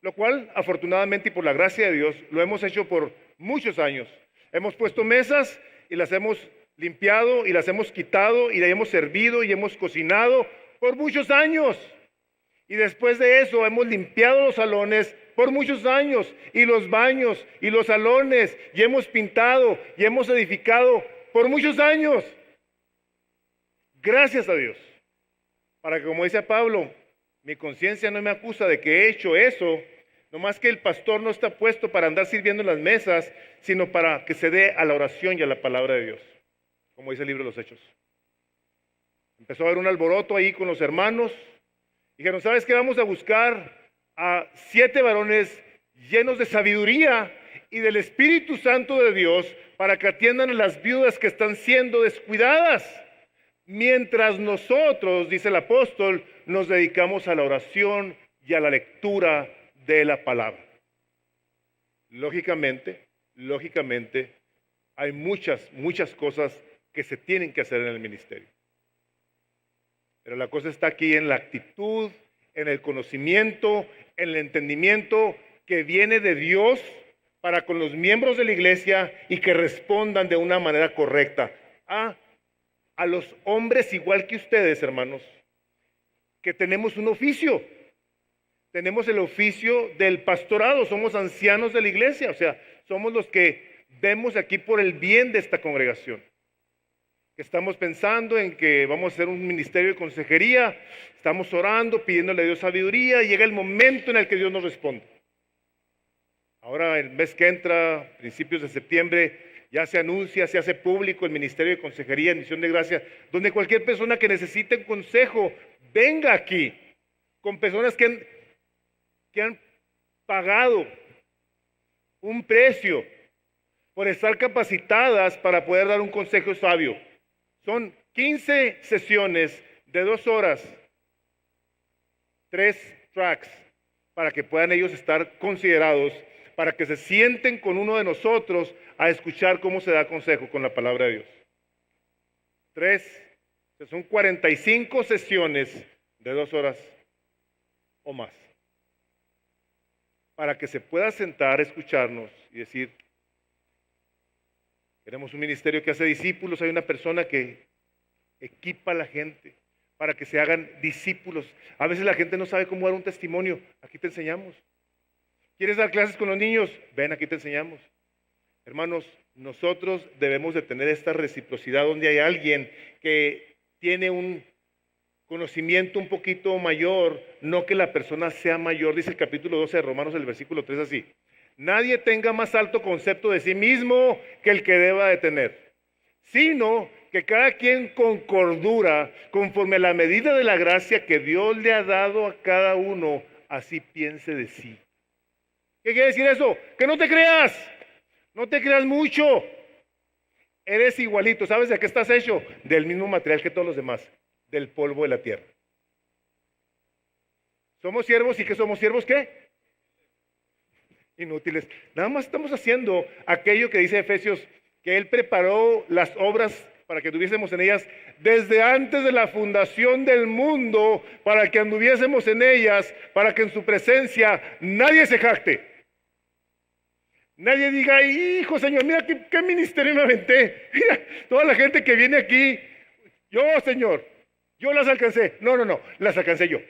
Lo cual, afortunadamente y por la gracia de Dios, lo hemos hecho por muchos años. Hemos puesto mesas y las hemos limpiado y las hemos quitado y las hemos servido y hemos cocinado por muchos años. Y después de eso hemos limpiado los salones por muchos años y los baños y los salones y hemos pintado y hemos edificado por muchos años. Gracias a Dios. Para que, como dice Pablo, mi conciencia no me acusa de que he hecho eso, nomás que el pastor no está puesto para andar sirviendo en las mesas, sino para que se dé a la oración y a la palabra de Dios, como dice el libro de los Hechos. Empezó a haber un alboroto ahí con los hermanos. Dijeron, ¿sabes qué? Vamos a buscar a 7 varones llenos de sabiduría y del Espíritu Santo de Dios para que atiendan a las viudas que están siendo descuidadas. Mientras nosotros, dice el apóstol, nos dedicamos a la oración y a la lectura de la palabra. Lógicamente, hay muchas cosas que se tienen que hacer en el ministerio. Pero la cosa está aquí en la actitud, en el conocimiento, en el entendimiento que viene de Dios para con los miembros de la iglesia y que respondan de una manera correcta a los hombres igual que ustedes, hermanos, que tenemos un oficio. Tenemos el oficio del pastorado, somos ancianos de la iglesia, o sea, somos los que vemos aquí por el bien de esta congregación. Estamos pensando en que vamos a hacer un ministerio de consejería, estamos orando, pidiéndole a Dios sabiduría, y llega el momento en el que Dios nos responde. Ahora, el mes que entra, principios de septiembre, ya se anuncia, se hace público el ministerio de consejería en Misión de Gracia, donde cualquier persona que necesite un consejo, venga aquí, con personas que han pagado un precio por estar capacitadas para poder dar un consejo sabio. Son 15 sesiones de 2 horas, 3 tracks, para que puedan ellos estar considerados, para que se sienten con uno de nosotros a escuchar cómo se da consejo con la palabra de Dios. 3, son 45 sesiones de 2 horas o más, para que se pueda sentar, escucharnos y decir, queremos un ministerio que hace discípulos, hay una persona que equipa a la gente para que se hagan discípulos. A veces la gente no sabe cómo dar un testimonio, aquí te enseñamos. ¿Quieres dar clases con los niños? Ven, aquí te enseñamos. Hermanos, nosotros debemos de tener esta reciprocidad donde hay alguien que tiene un conocimiento un poquito mayor, no que la persona sea mayor. Dice el capítulo 12 de Romanos, el versículo 3 así: nadie tenga más alto concepto de sí mismo que el que deba de tener, sino que cada quien con cordura, conforme a la medida de la gracia que Dios le ha dado a cada uno, así piense de sí. ¿Qué quiere decir eso? Que no te creas mucho. Eres igualito. ¿Sabes de qué estás hecho? Del mismo material que todos los demás, del polvo de la tierra. Somos siervos. ¿Y qué somos siervos? ¿Qué? Inútiles. Nada más estamos haciendo aquello que dice Efesios, que Él preparó las obras para que tuviésemos en ellas desde antes de la fundación del mundo, para que anduviésemos en ellas, para que en su presencia nadie se jacte. Nadie diga, hijo Señor, mira qué ministerio me aventé. Mira, toda la gente que viene aquí, yo Señor, yo las alcancé. No, las alcancé yo,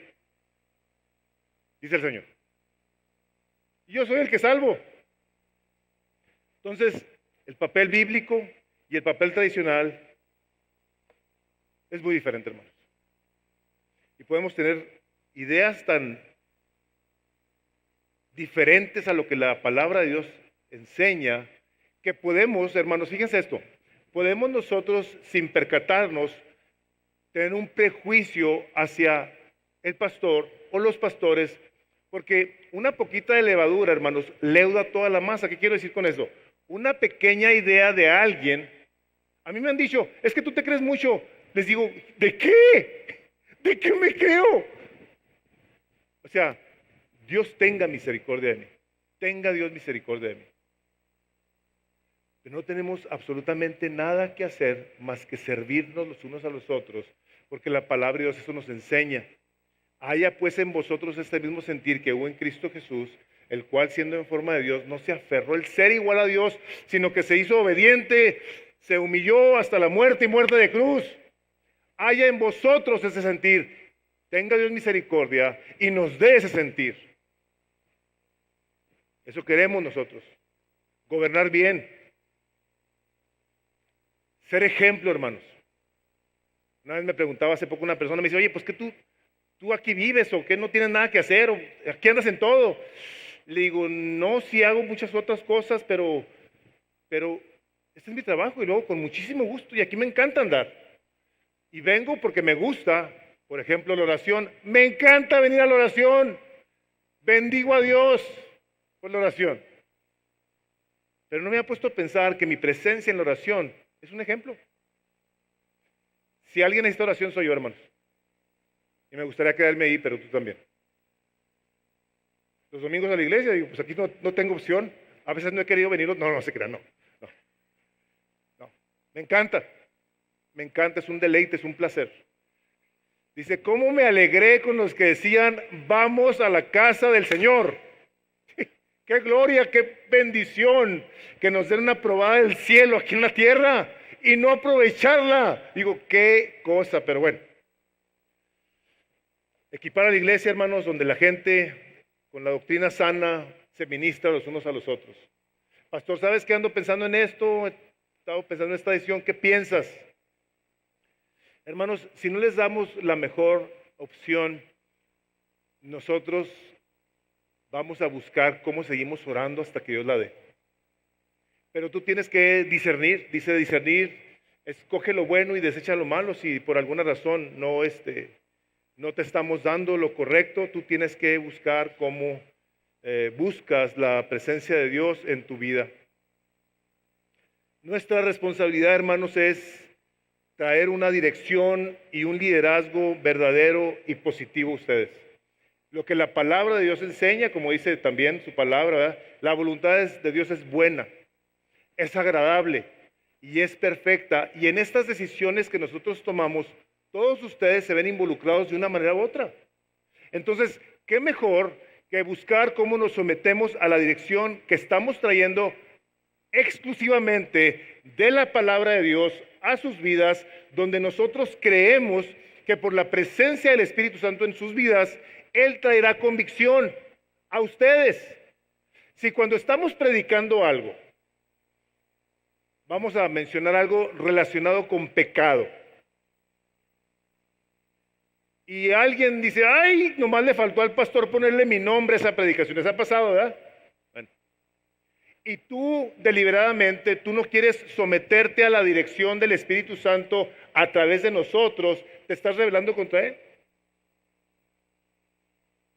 dice el Señor. Yo soy el que salvo. Entonces, el papel bíblico y el papel tradicional es muy diferente, hermanos. Y podemos tener ideas tan diferentes a lo que la palabra de Dios enseña, que podemos, hermanos, fíjense esto, podemos nosotros, sin percatarnos, tener un prejuicio hacia el pastor o los pastores, porque una poquita de levadura, hermanos, leuda toda la masa. ¿Qué quiero decir con eso? Una pequeña idea de alguien. A mí me han dicho, es que tú te crees mucho. Les digo, ¿de qué? ¿De qué me creo? O sea, Dios tenga misericordia de mí. Tenga Dios misericordia de mí. Pero no tenemos absolutamente nada que hacer más que servirnos los unos a los otros, porque la palabra de Dios eso nos enseña. Haya pues en vosotros este mismo sentir que hubo en Cristo Jesús, el cual siendo en forma de Dios no se aferró el ser igual a Dios, sino que se hizo obediente, se humilló hasta la muerte y muerte de cruz. Haya en vosotros ese sentir. Tenga Dios misericordia y nos dé ese sentir. Eso queremos nosotros. Gobernar bien. Ser ejemplo, hermanos. Una vez me preguntaba hace poco una persona, me dice, oye, pues que tú aquí vives o que no tienes nada que hacer, o aquí andas en todo. Le digo, no, sí hago muchas otras cosas, pero este es mi trabajo y luego con muchísimo gusto y aquí me encanta andar. Y vengo porque me gusta, por ejemplo, la oración. Me encanta venir a la oración. Bendigo a Dios por la oración. Pero no me ha puesto a pensar que mi presencia en la oración es un ejemplo. Si alguien necesita oración, soy yo, hermanos. Y me gustaría quedarme ahí, pero tú también. Los domingos a la iglesia, digo, pues aquí no tengo opción. A veces no he querido venir. No se crean, no. Me encanta. Me encanta, es un deleite, es un placer. Dice, ¿cómo me alegré con los que decían, vamos a la casa del Señor? ¡Qué gloria, qué bendición! Que nos den una probada del cielo aquí en la tierra y no aprovecharla. Digo, qué cosa, pero bueno. Equipar a la iglesia, hermanos, donde la gente con la doctrina sana se ministra los unos a los otros. Pastor, ¿sabes qué ando pensando en esto? He estado pensando en esta decisión, ¿qué piensas? Hermanos, si no les damos la mejor opción, nosotros vamos a buscar cómo seguimos orando hasta que Dios la dé. Pero tú tienes que discernir, dice discernir, escoge lo bueno y desecha lo malo. Si por alguna razón no te estamos dando lo correcto, tú tienes que buscar cómo buscas la presencia de Dios en tu vida. Nuestra responsabilidad, hermanos, es traer una dirección y un liderazgo verdadero y positivo a ustedes. Lo que la palabra de Dios enseña, como dice también su palabra, ¿verdad? La voluntad de Dios es buena, es agradable y es perfecta. Y en estas decisiones que nosotros tomamos, todos ustedes se ven involucrados de una manera u otra. Entonces, ¿qué mejor que buscar cómo nos sometemos a la dirección que estamos trayendo exclusivamente de la palabra de Dios a sus vidas, donde nosotros creemos que por la presencia del Espíritu Santo en sus vidas, Él traerá convicción a ustedes? Si cuando estamos predicando algo, vamos a mencionar algo relacionado con pecado, y alguien dice, ay, nomás le faltó al pastor ponerle mi nombre a esa predicación, ¿les ha pasado, verdad? Bueno. Y tú deliberadamente, tú no quieres someterte a la dirección del Espíritu Santo a través de nosotros, ¿te estás rebelando contra Él?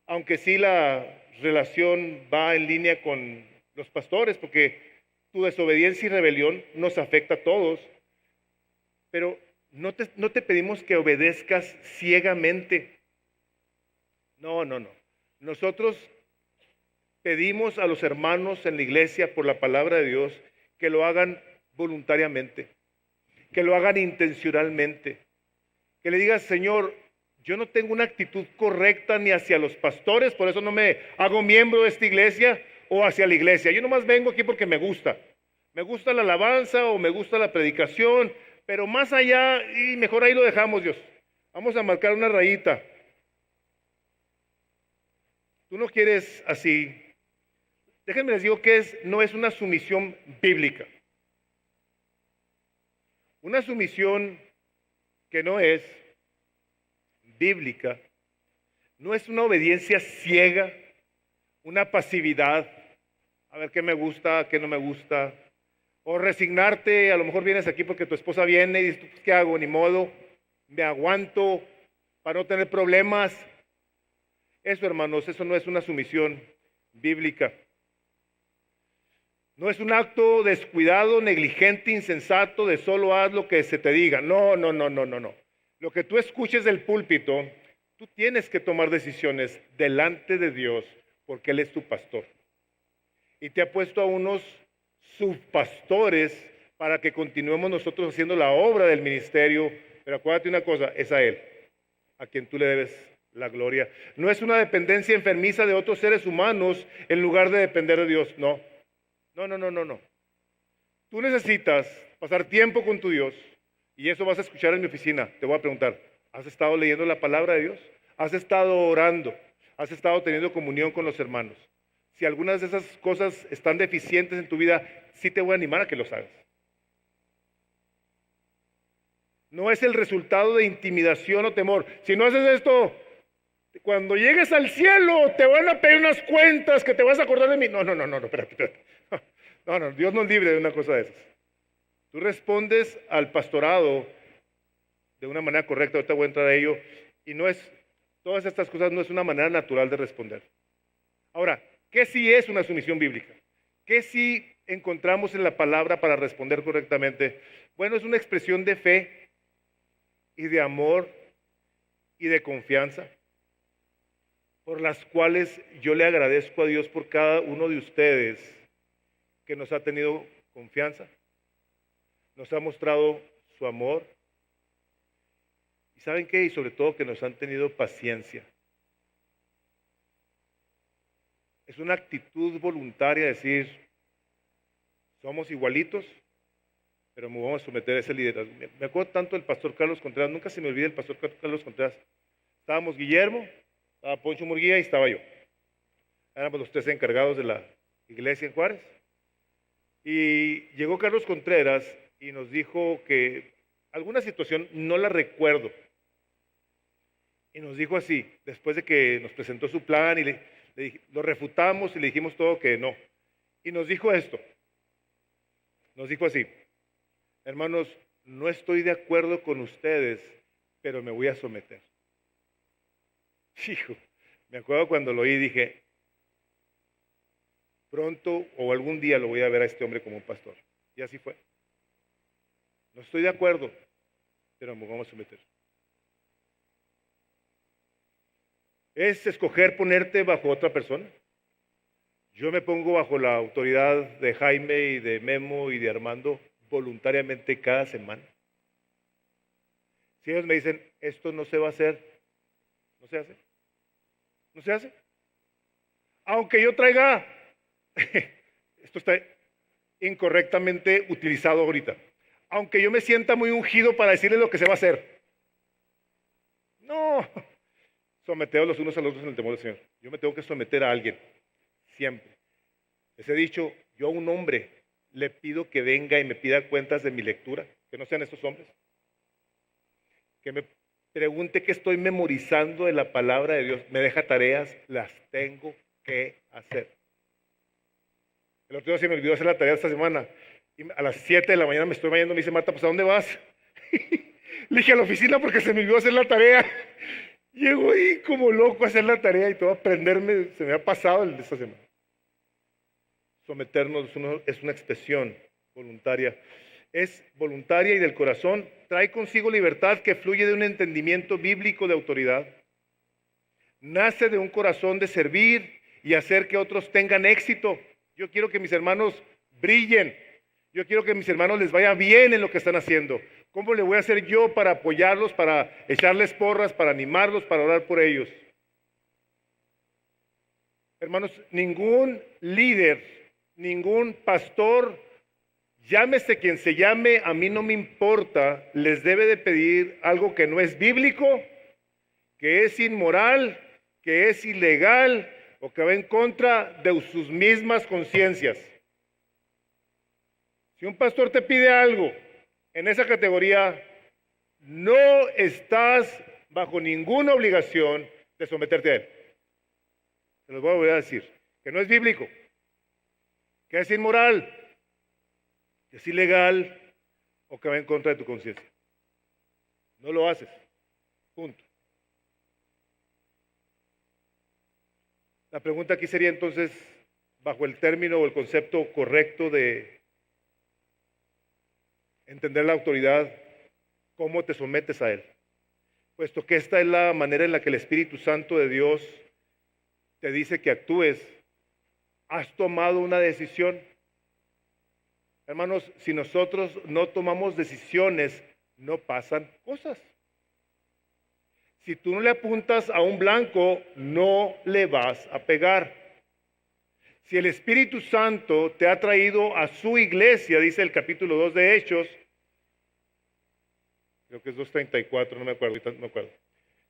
Aunque sí la relación va en línea con los pastores, porque tu desobediencia y rebelión nos afecta a todos, pero no te pedimos que obedezcas ciegamente. No. Nosotros pedimos a los hermanos en la iglesia por la palabra de Dios que lo hagan voluntariamente, que lo hagan intencionalmente, que le digas, Señor, yo no tengo una actitud correcta ni hacia los pastores, por eso no me hago miembro de esta iglesia o hacia la iglesia. Yo nomás vengo aquí porque me gusta la alabanza o me gusta la predicación, pero más allá, y mejor ahí lo dejamos, Dios. Vamos a marcar una rayita. Tú no quieres así. Déjenme les digo que no es una sumisión bíblica. Una sumisión que no es bíblica, no es una obediencia ciega, una pasividad, a ver qué me gusta, qué no me gusta, o resignarte. A lo mejor vienes aquí porque tu esposa viene y dices, ¿qué hago? Ni modo, me aguanto para no tener problemas. Eso, hermanos, eso no es una sumisión bíblica. No es un acto descuidado, negligente, insensato, de solo haz lo que se te diga. No. Lo que tú escuches del púlpito, tú tienes que tomar decisiones delante de Dios porque Él es tu pastor. Y te ha puesto a unos subpastores para que continuemos nosotros haciendo la obra del ministerio. Pero acuérdate una cosa, es a Él, a quien tú le debes la gloria. No es una dependencia enfermiza de otros seres humanos en lugar de depender de Dios, no. Tú necesitas pasar tiempo con tu Dios y eso vas a escuchar en mi oficina. Te voy a preguntar, ¿has estado leyendo la palabra de Dios? ¿Has estado orando? ¿Has estado teniendo comunión con los hermanos? Si algunas de esas cosas están deficientes en tu vida, sí te voy a animar a que los hagas. No es el resultado de intimidación o temor. Si no haces esto, cuando llegues al cielo te van a pedir unas cuentas que te vas a acordar de mí. No, espérate. No, Dios nos libre de una cosa de esas. Tú respondes al pastorado de una manera correcta, ahorita voy a entrar a ello, y todas estas cosas no es una manera natural de responder. Ahora, ¿qué sí es una sumisión bíblica? ¿Qué sí encontramos en la palabra para responder correctamente? Bueno, es una expresión de fe y de amor y de confianza, por las cuales yo le agradezco a Dios por cada uno de ustedes que nos ha tenido confianza, nos ha mostrado su amor, y ¿saben qué? Y sobre todo que nos han tenido paciencia. Es una actitud voluntaria decir, somos igualitos, pero me vamos a someter a ese liderazgo. Me acuerdo tanto del pastor Carlos Contreras, nunca se me olvida el pastor Carlos Contreras. Estábamos Guillermo, estaba Poncho Murguía y estaba yo. Éramos los tres encargados de la iglesia en Juárez. Y llegó Carlos Contreras y nos dijo que alguna situación, no la recuerdo, y nos dijo así, después de que nos presentó su plan y lo refutamos y le dijimos todo que no. Y nos dijo esto, nos dijo así, hermanos, no estoy de acuerdo con ustedes, pero me voy a someter. Hijo, me acuerdo cuando lo oí, dije, pronto o algún día lo voy a ver a este hombre como un pastor. Y así fue. No estoy de acuerdo, pero me vamos a someter. Es escoger ponerte bajo otra persona. Yo me pongo bajo la autoridad de Jaime y de Memo y de Armando voluntariamente cada semana. Si ellos me dicen, esto no se va a hacer, no se hace. No se hace. Aunque yo traiga, esto está incorrectamente utilizado ahorita, aunque yo me sienta muy ungido para decirles lo que se va a hacer. No, someteos los unos a los otros en el temor del Señor. Yo me tengo que someter a alguien, siempre. Les he dicho, yo a un hombre le pido que venga y me pida cuentas de mi lectura, que no sean estos hombres. Que me pregunte qué estoy memorizando de la palabra de Dios. Me deja tareas, las tengo que hacer. El otro día se me olvidó hacer la tarea esta semana. Y a las 7 de la mañana me estoy bañando, me dice Marta, pues ¿a dónde vas? Le dije a la oficina porque se me olvidó hacer la tarea. Llego ahí como loco a hacer la tarea y todo a aprenderme, se me ha pasado el de esta semana. Someternos es una expresión voluntaria. Es voluntaria y del corazón. Trae consigo libertad que fluye de un entendimiento bíblico de autoridad. Nace de un corazón de servir y hacer que otros tengan éxito. Yo quiero que mis hermanos brillen. Yo quiero que a mis hermanos les vaya bien en lo que están haciendo. ¿Cómo le voy a hacer yo para apoyarlos, para echarles porras, para animarlos, para orar por ellos? Hermanos, ningún líder, ningún pastor, llámese quien se llame, a mí no me importa, les debe de pedir algo que no es bíblico, que es inmoral, que es ilegal o que va en contra de sus mismas conciencias. Si un pastor te pide algo en esa categoría, no estás bajo ninguna obligación de someterte a él. Se los voy a volver a decir, que no es bíblico, que es inmoral, que es ilegal o que va en contra de tu conciencia. No lo haces. Punto. La pregunta aquí sería entonces, bajo el término o el concepto correcto de entender la autoridad, ¿cómo te sometes a él? Puesto que esta es la manera en la que el Espíritu Santo de Dios te dice que actúes, has tomado una decisión. Hermanos, si nosotros no tomamos decisiones, no pasan cosas. Si tú no le apuntas a un blanco, no le vas a pegar. Si el Espíritu Santo te ha traído a su iglesia, dice el capítulo 2 de Hechos, creo que es 2:34, no me acuerdo.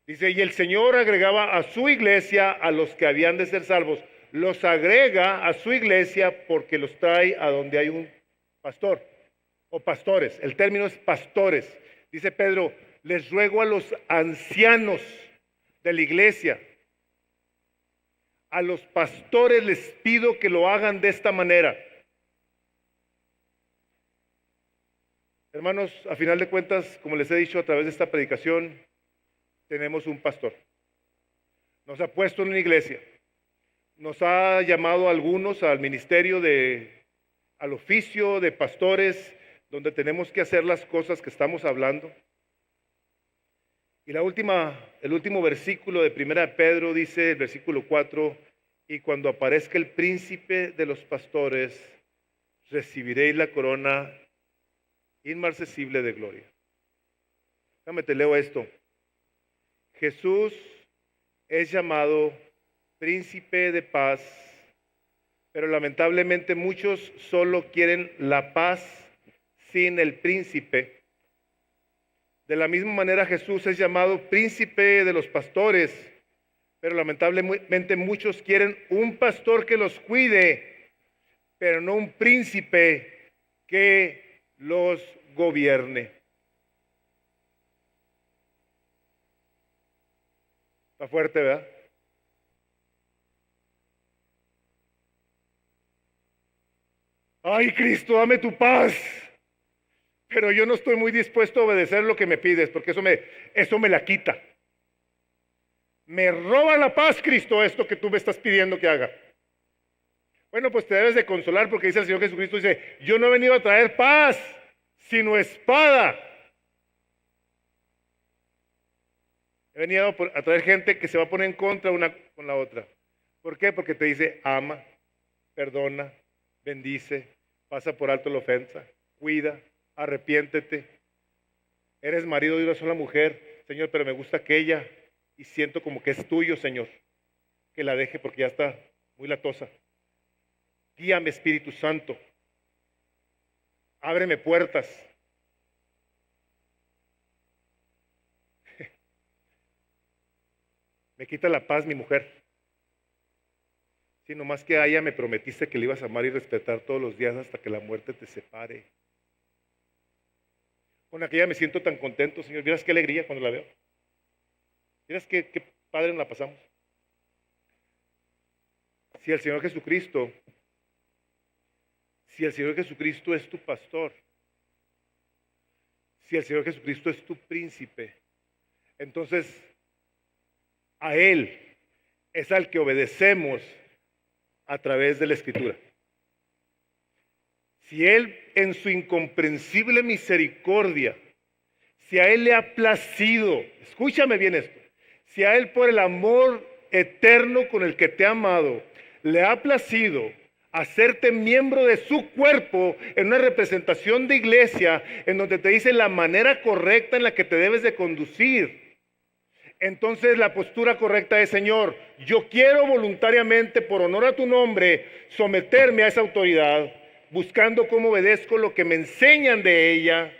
Dice, y el Señor agregaba a su iglesia a los que habían de ser salvos. Los agrega a su iglesia porque los trae a donde hay un pastor o pastores. El término es pastores. Dice Pedro, les ruego a los ancianos de la iglesia, a los pastores les pido que lo hagan de esta manera. Hermanos, a final de cuentas, como les he dicho a través de esta predicación, tenemos un pastor. Nos ha puesto en una iglesia. Nos ha llamado a algunos al ministerio al oficio de pastores, donde tenemos que hacer las cosas que estamos hablando. Y el último versículo de 1 Pedro dice, el versículo 4, y cuando aparezca el príncipe de los pastores, recibiréis la corona inmarcesible de gloria. Déjame te leo esto. Jesús es llamado príncipe de paz, pero lamentablemente muchos solo quieren la paz sin el príncipe. De la misma manera Jesús es llamado príncipe de los pastores, pero lamentablemente muchos quieren un pastor que los cuide, pero no un príncipe que los gobierne. Está fuerte, ¿verdad? Ay, Cristo, dame tu paz. Pero yo no estoy muy dispuesto a obedecer lo que me pides, porque eso me la quita. Me roba la paz, Cristo, esto que tú me estás pidiendo que haga. Bueno, pues te debes de consolar porque dice el Señor Jesucristo, dice, yo no he venido a traer paz, sino espada. He venido a traer gente que se va a poner en contra una con la otra. ¿Por qué? Porque te dice, ama, perdona, bendice, pasa por alto la ofensa, cuida, arrepiéntete. Eres marido de una sola mujer, Señor, pero me gusta aquella y siento como que es tuyo, Señor. Que la deje porque ya está muy latosa. Guíame, Espíritu Santo. Ábreme puertas. Me quita la paz mi mujer. Si nomás que a ella me prometiste que le ibas a amar y respetar todos los días hasta que la muerte te separe. Con aquella me siento tan contento, Señor. Vieras qué alegría cuando la veo. Vieras qué padre nos la pasamos. Si el Señor Jesucristo es tu pastor, si el Señor Jesucristo es tu príncipe, entonces a Él es al que obedecemos a través de la Escritura. Si Él en su incomprensible misericordia, si a Él le ha placido, escúchame bien esto, si a Él por el amor eterno con el que te ha amado, le ha placido hacerte miembro de su cuerpo en una representación de iglesia en donde te dice la manera correcta en la que te debes de conducir. Entonces la postura correcta es, Señor, yo quiero voluntariamente, por honor a tu nombre, someterme a esa autoridad, buscando cómo obedezco lo que me enseñan de ella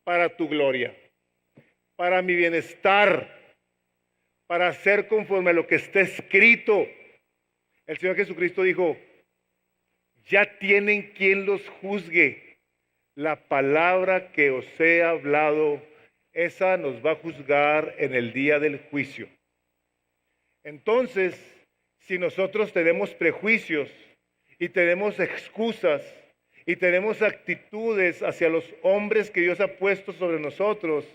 para tu gloria, para mi bienestar, para hacer conforme a lo que está escrito. El Señor Jesucristo dijo, ya tienen quien los juzgue. La palabra que os he hablado, esa nos va a juzgar en el día del juicio. Entonces, si nosotros tenemos prejuicios y tenemos excusas y tenemos actitudes hacia los hombres que Dios ha puesto sobre nosotros,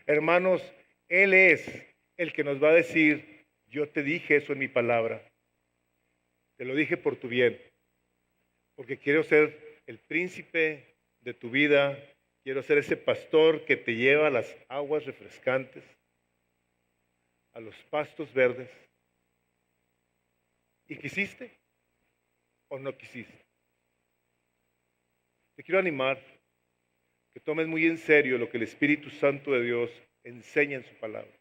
hermanos, Él es el que nos va a decir, yo te dije eso en mi palabra. Te lo dije por tu bien, porque quiero ser el príncipe de tu vida, quiero ser ese pastor que te lleva a las aguas refrescantes, a los pastos verdes. ¿Y quisiste o no quisiste? Te quiero animar que tomes muy en serio lo que el Espíritu Santo de Dios enseña en su palabra.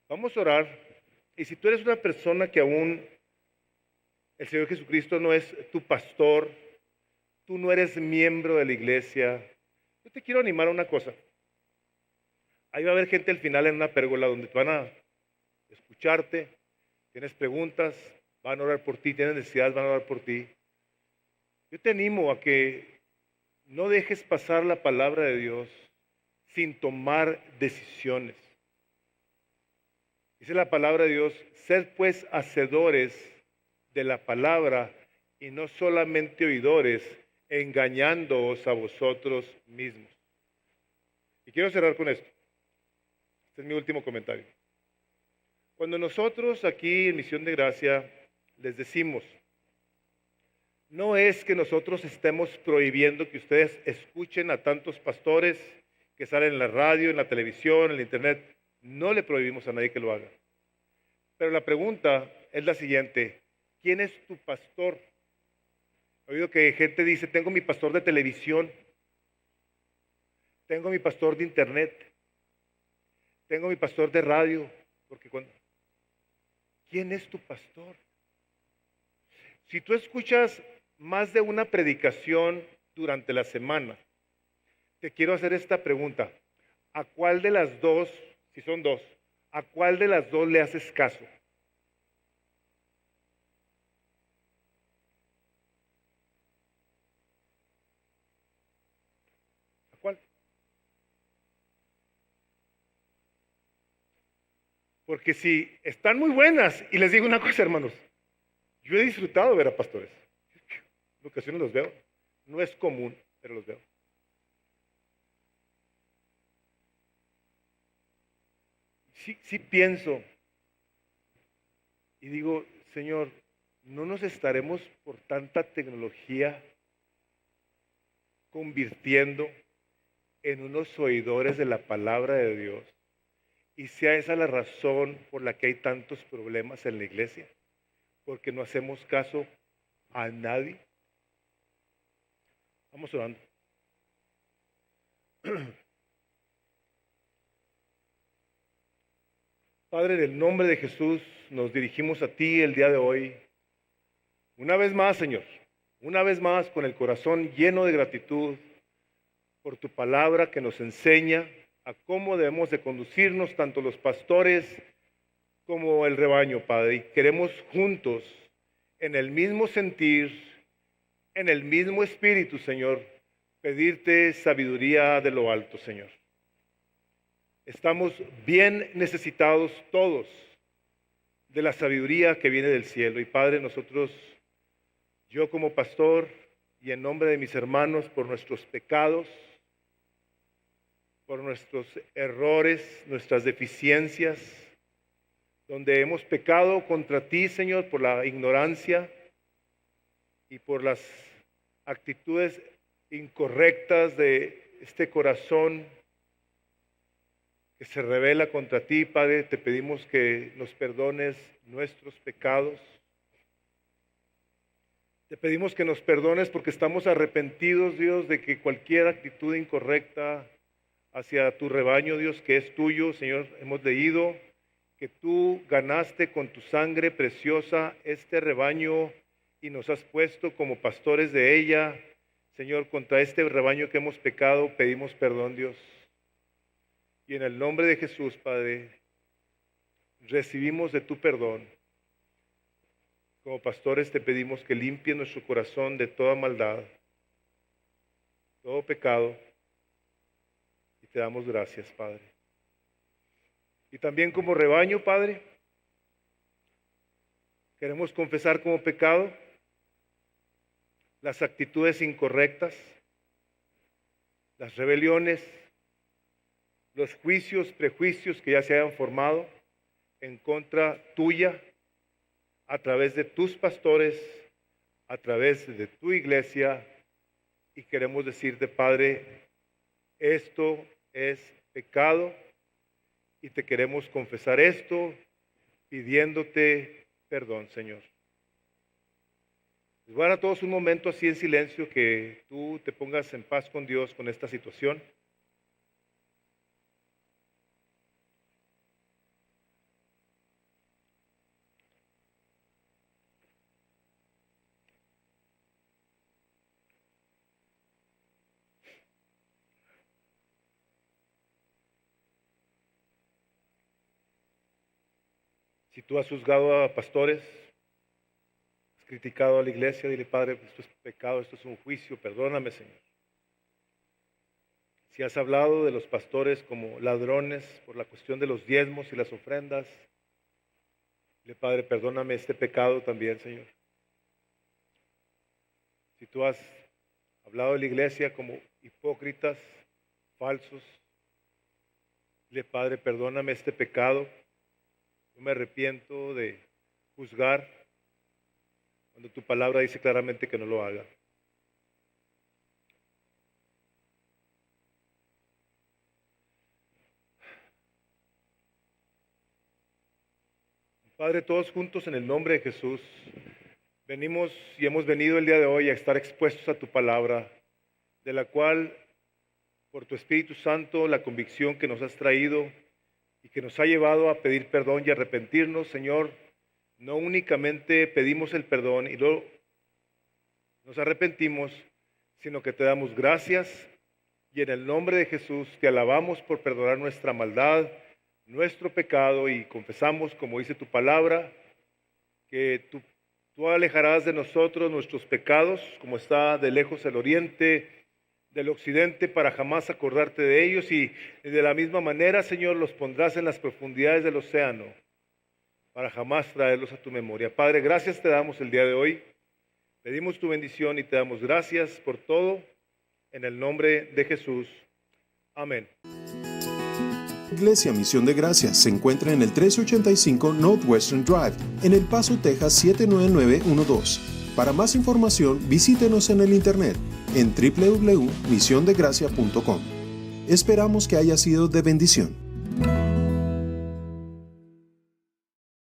Vamos a orar. Y si tú eres una persona que aún el Señor Jesucristo no es tu pastor, tú no eres miembro de la iglesia, yo te quiero animar a una cosa. Ahí va a haber gente al final en una pérgola donde van a escucharte, tienes preguntas, van a orar por ti, tienes necesidades, van a orar por ti. Yo te animo a que no dejes pasar la palabra de Dios sin tomar decisiones. Dice la palabra de Dios, sed pues hacedores de la palabra y no solamente oidores, engañándoos a vosotros mismos. Y quiero cerrar con esto. Este es mi último comentario. Cuando nosotros aquí en Misión de Gracia les decimos, no es que nosotros estemos prohibiendo que ustedes escuchen a tantos pastores que salen en la radio, en la televisión, en la internet. No le prohibimos a nadie que lo haga. Pero la pregunta es la siguiente. ¿Quién es tu pastor? He oído que gente dice, tengo mi pastor de televisión, tengo mi pastor de internet, tengo mi pastor de radio. ¿Quién es tu pastor? Si tú escuchas más de una predicación durante la semana, te quiero hacer esta pregunta. ¿A cuál de las dos, si son dos, a cuál de las dos le haces caso? ¿A cuál? Porque si están muy buenas, y les digo una cosa, hermanos, yo he disfrutado ver a pastores. En ocasiones los veo. No es común, pero los veo. Sí pienso y digo, Señor, no nos estaremos por tanta tecnología convirtiendo en unos oidores de la palabra de Dios y sea esa la razón por la que hay tantos problemas en la iglesia, porque no hacemos caso a nadie. Vamos orando. Padre, en el nombre de Jesús nos dirigimos a ti el día de hoy. Una vez más, Señor, una vez más con el corazón lleno de gratitud por tu palabra que nos enseña a cómo debemos de conducirnos tanto los pastores como el rebaño, Padre. Y queremos juntos, en el mismo sentir, en el mismo espíritu, Señor, pedirte sabiduría de lo alto, Señor. Estamos bien necesitados todos de la sabiduría que viene del cielo. Y Padre, nosotros, yo como pastor y en nombre de mis hermanos, por nuestros pecados, por nuestros errores, nuestras deficiencias, donde hemos pecado contra ti, Señor, por la ignorancia y por las actitudes incorrectas de este corazón que se revela contra ti, Padre. Te pedimos que nos perdones nuestros pecados. Te pedimos que nos perdones porque estamos arrepentidos, Dios, de que cualquier actitud incorrecta hacia tu rebaño, Dios, que es tuyo, Señor, hemos leído que tú ganaste con tu sangre preciosa este rebaño y nos has puesto como pastores de ella. Señor, contra este rebaño que hemos pecado, pedimos perdón, Dios. Y en el nombre de Jesús, Padre, recibimos de tu perdón. Como pastores te pedimos que limpies nuestro corazón de toda maldad, todo pecado, y te damos gracias, Padre. Y también como rebaño, Padre, queremos confesar como pecado las actitudes incorrectas, las rebeliones, los juicios, prejuicios que ya se hayan formado en contra tuya a través de tus pastores, a través de tu iglesia, y queremos decirte, Padre, esto es pecado y te queremos confesar esto pidiéndote perdón, Señor. Les voy a dar a todos un momento así en silencio, que tú te pongas en paz con Dios con esta situación. Si tú has juzgado a pastores, has criticado a la iglesia, dile, Padre, esto es pecado, esto es un juicio, perdóname, Señor. Si has hablado de los pastores como ladrones por la cuestión de los diezmos y las ofrendas, dile, Padre, perdóname este pecado también, Señor. Si tú has hablado de la iglesia como hipócritas, falsos, dile, Padre, perdóname este pecado. Yo me arrepiento de juzgar cuando tu palabra dice claramente que no lo haga. Padre, todos juntos en el nombre de Jesús, venimos y hemos venido el día de hoy a estar expuestos a tu palabra, de la cual, por tu Espíritu Santo, la convicción que nos has traído y que nos ha llevado a pedir perdón y arrepentirnos, Señor, no únicamente pedimos el perdón y luego nos arrepentimos, sino que te damos gracias y en el nombre de Jesús te alabamos por perdonar nuestra maldad, nuestro pecado, y confesamos, como dice tu palabra, que tú alejarás de nosotros nuestros pecados, como está de lejos el oriente del occidente, para jamás acordarte de ellos, y de la misma manera, Señor, los pondrás en las profundidades del océano, para jamás traerlos a tu memoria. Padre, gracias te damos el día de hoy. Pedimos tu bendición y te damos gracias por todo, en el nombre de Jesús. Amén. Iglesia Misión de Gracia se encuentra en el 1385 Northwestern Drive, en El Paso, Texas 79912. Para más información, visítenos en el internet en www.misiondegracia.com. Esperamos que haya sido de bendición.